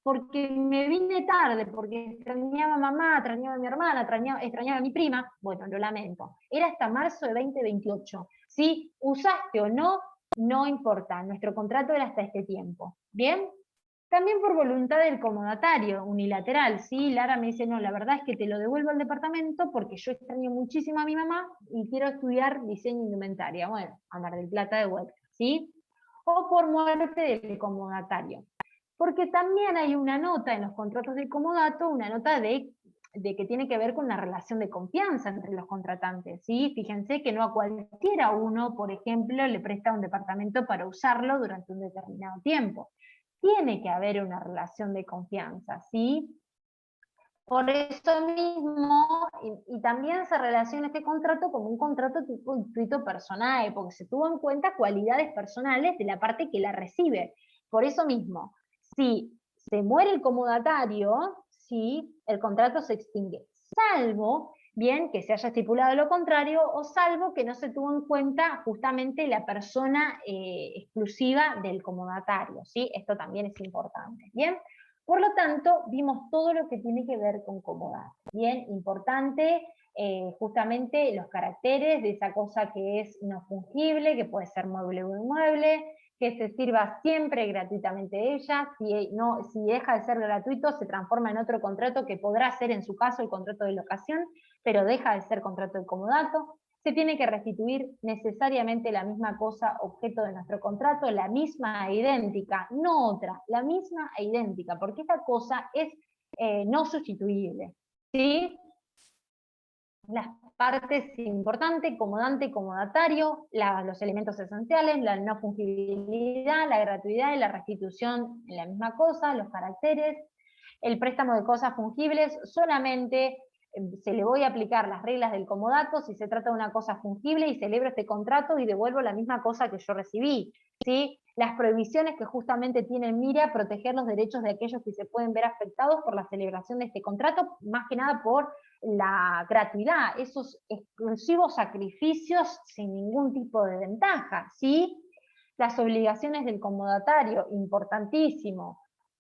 porque me vine tarde, porque extrañaba a mamá, extrañaba a mi hermana, extrañaba a mi prima. Bueno, lo lamento. Era hasta marzo de 2028. Si usaste o no, no importa. Nuestro contrato era hasta este tiempo. ¿Bien? También por voluntad del comodatario, unilateral, ¿sí? Lara me dice, no, la verdad es que te lo devuelvo al departamento porque yo extraño muchísimo a mi mamá y quiero estudiar diseño indumentaria. Bueno, a Mar del Plata de vuelta, ¿sí? O por muerte del comodatario. Porque también hay una nota en los contratos de comodato, una nota de que tiene que ver con la relación de confianza entre los contratantes, ¿sí? Fíjense que no a cualquiera uno, por ejemplo, le presta un departamento para usarlo durante un determinado tiempo. Tiene que haber una relación de confianza, ¿sí? Por eso mismo, y también se relaciona este contrato como un contrato tipo intuito personal, porque se tuvo en cuenta cualidades personales de la parte que la recibe. Por eso mismo, si se muere el comodatario, ¿sí? El contrato se extingue, salvo bien que se haya estipulado lo contrario, o salvo que no se tuvo en cuenta justamente la persona exclusiva del comodatario, ¿sí? Esto también es importante, ¿bien? Por lo tanto, vimos todo lo que tiene que ver con comodato. Bien, importante, justamente los caracteres de esa cosa que es no fungible, que puede ser mueble o inmueble, que se sirva siempre gratuitamente de ella, si deja de ser gratuito se transforma en otro contrato que podrá ser en su caso el contrato de locación, pero deja de ser contrato de comodato. Se tiene que restituir necesariamente la misma cosa objeto de nuestro contrato, la misma e idéntica, no otra, la misma e idéntica, porque esta cosa es no sustituible, ¿sí? Las partes importantes, comodante, comodatario, los elementos esenciales, la no fungibilidad, la gratuidad y la restitución en la misma cosa, los caracteres, el préstamo de cosas fungibles, solamente se le voy a aplicar las reglas del comodato si se trata de una cosa fungible y celebro este contrato y devuelvo la misma cosa que yo recibí, ¿sí? Las prohibiciones que justamente tienen mira proteger los derechos de aquellos que se pueden ver afectados por la celebración de este contrato, más que nada por la gratuidad, esos exclusivos sacrificios sin ningún tipo de ventaja, ¿sí? Las obligaciones del comodatario, importantísimo.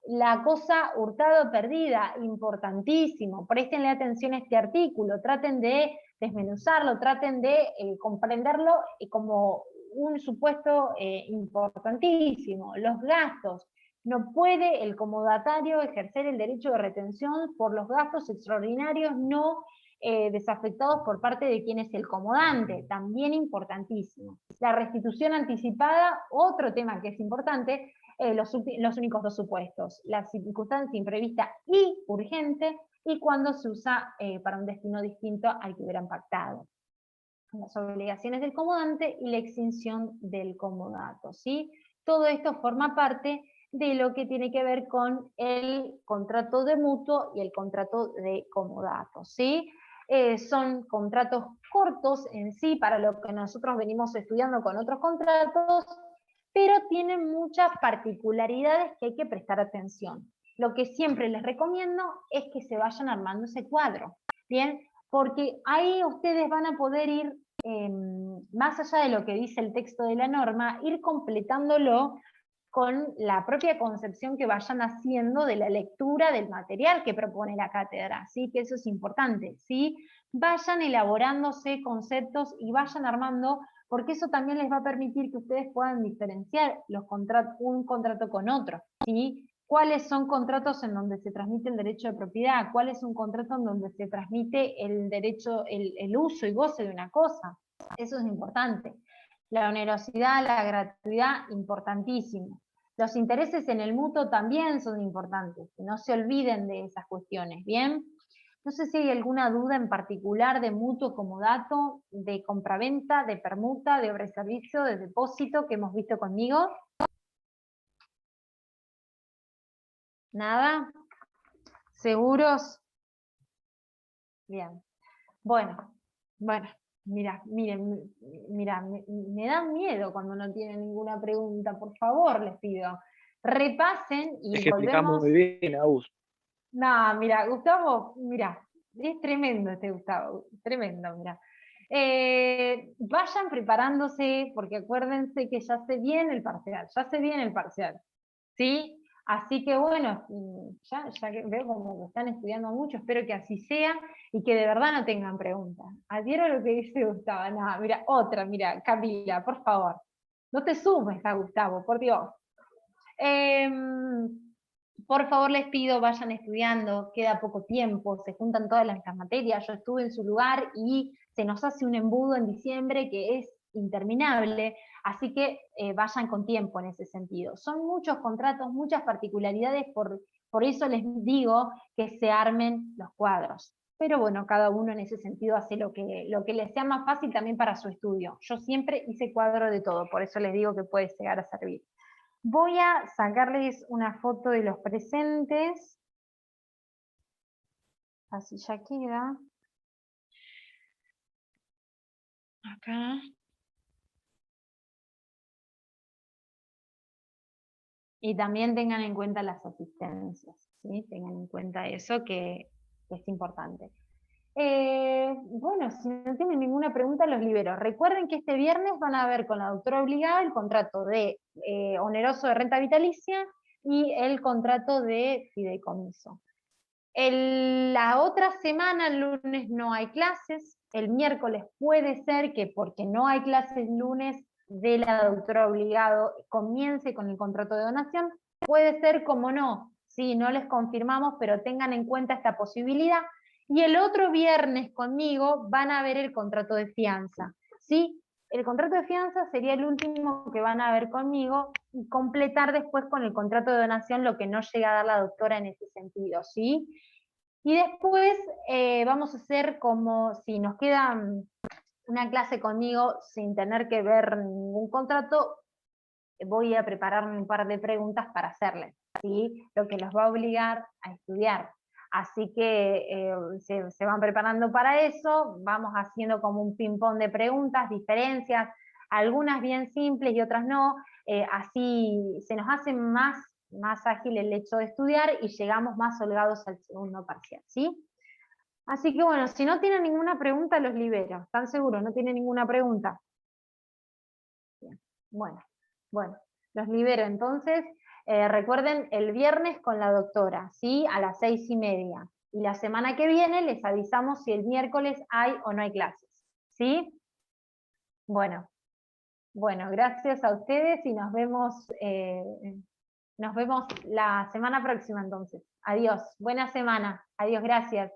La cosa hurtado perdida, importantísimo. Préstenle atención a este artículo, traten de desmenuzarlo, traten de comprenderlo como un supuesto importantísimo. Los gastos. No puede el comodatario ejercer el derecho de retención por los gastos extraordinarios no desafectados por parte de quien es el comodante, también importantísimo. La restitución anticipada, otro tema que es importante, los únicos dos supuestos, la circunstancia imprevista y urgente, y cuando se usa para un destino distinto al que hubieran pactado. Las obligaciones del comodante y la extinción del comodato, ¿sí? Todo esto forma parte de lo que tiene que ver con el contrato de mutuo y el contrato de comodato, ¿sí? Son contratos cortos en sí para lo que nosotros venimos estudiando con otros contratos, pero tienen muchas particularidades que hay que prestar atención. Lo que siempre les recomiendo es que se vayan armando ese cuadro, ¿bien? Porque ahí ustedes van a poder ir, más allá de lo que dice el texto de la norma, ir completándolo con la propia concepción que vayan haciendo de la lectura del material que propone la cátedra, ¿sí? Que eso es importante, ¿sí? Vayan elaborándose conceptos y vayan armando, porque eso también les va a permitir que ustedes puedan diferenciar un contrato con otro, ¿sí? ¿Cuáles son contratos en donde se transmite el derecho de propiedad? ¿Cuál es un contrato en donde se transmite el derecho, el uso y goce de una cosa? Eso es importante. La onerosidad, la gratuidad, importantísimo. Los intereses en el mutuo también son importantes, que no se olviden de esas cuestiones, ¿bien? No sé si hay alguna duda en particular de mutuo comodato, de compraventa, de permuta, de obra y servicio, de depósito que hemos visto conmigo. ¿Nada? ¿Seguros? Bien. Bueno, mira, miren, mira, me da miedo cuando no tienen ninguna pregunta, por favor, les pido. Repasen y Es que explicamos volvemos. muy bien, Agus. No, mira, Gustavo, mira, es tremendo este Gustavo, tremendo, mira. Vayan preparándose, porque acuérdense que ya se viene el parcial, ¿sí? Así que bueno, ya que veo como que están estudiando mucho, espero que así sea y que de verdad no tengan preguntas. ¿Adhiero lo que dice Gustavo? No, mira, Camila, por favor, no te sumes a Gustavo, por Dios. Por favor les pido, vayan estudiando, queda poco tiempo, se juntan todas las materias, yo estuve en su lugar y se nos hace un embudo en diciembre que es interminable, así que vayan con tiempo en ese sentido. Son muchos contratos, muchas particularidades, por eso les digo que se armen los cuadros. Pero bueno, cada uno en ese sentido hace lo que les sea más fácil también para su estudio. Yo siempre hice cuadro de todo, por eso les digo que puede llegar a servir. Voy a sacarles una foto de los presentes. Así ya queda. Acá. Y también tengan en cuenta las asistencias, ¿sí? Tengan en cuenta eso que es importante. Bueno, si no tienen ninguna pregunta, los libero. Recuerden que este viernes van a ver con la doctora obligada el contrato de oneroso de renta vitalicia, y el contrato de fideicomiso. La otra semana, el lunes no hay clases, el miércoles puede ser que porque no hay clases el lunes de la doctora Obligado comience con el contrato de donación, puede ser como no, sí, no les confirmamos, pero tengan en cuenta esta posibilidad, y el otro viernes conmigo van a ver el contrato de fianza, ¿sí? El contrato de fianza sería el último que van a ver conmigo y completar después con el contrato de donación lo que no llega a dar la doctora en ese sentido, ¿sí? Y después vamos a hacer como si nos queda una clase conmigo sin tener que ver ningún contrato, voy a prepararme un par de preguntas para hacerles, ¿sí? Lo que los va a obligar a estudiar. Así que se van preparando para eso, vamos haciendo como un ping-pong de preguntas, diferencias, algunas bien simples y otras no, así se nos hace más ágil el hecho de estudiar y llegamos más holgados al segundo parcial, ¿sí? Así que bueno, si no tienen ninguna pregunta, los libero. ¿Están seguros? ¿No tienen ninguna pregunta? Bien. Bueno, los libero entonces. Recuerden, el viernes con la doctora, ¿sí? A las 6:30. Y la semana que viene les avisamos si el miércoles hay o no hay clases, ¿sí? Bueno, gracias a ustedes y nos vemos la semana próxima entonces. Adiós, buena semana. Adiós, gracias.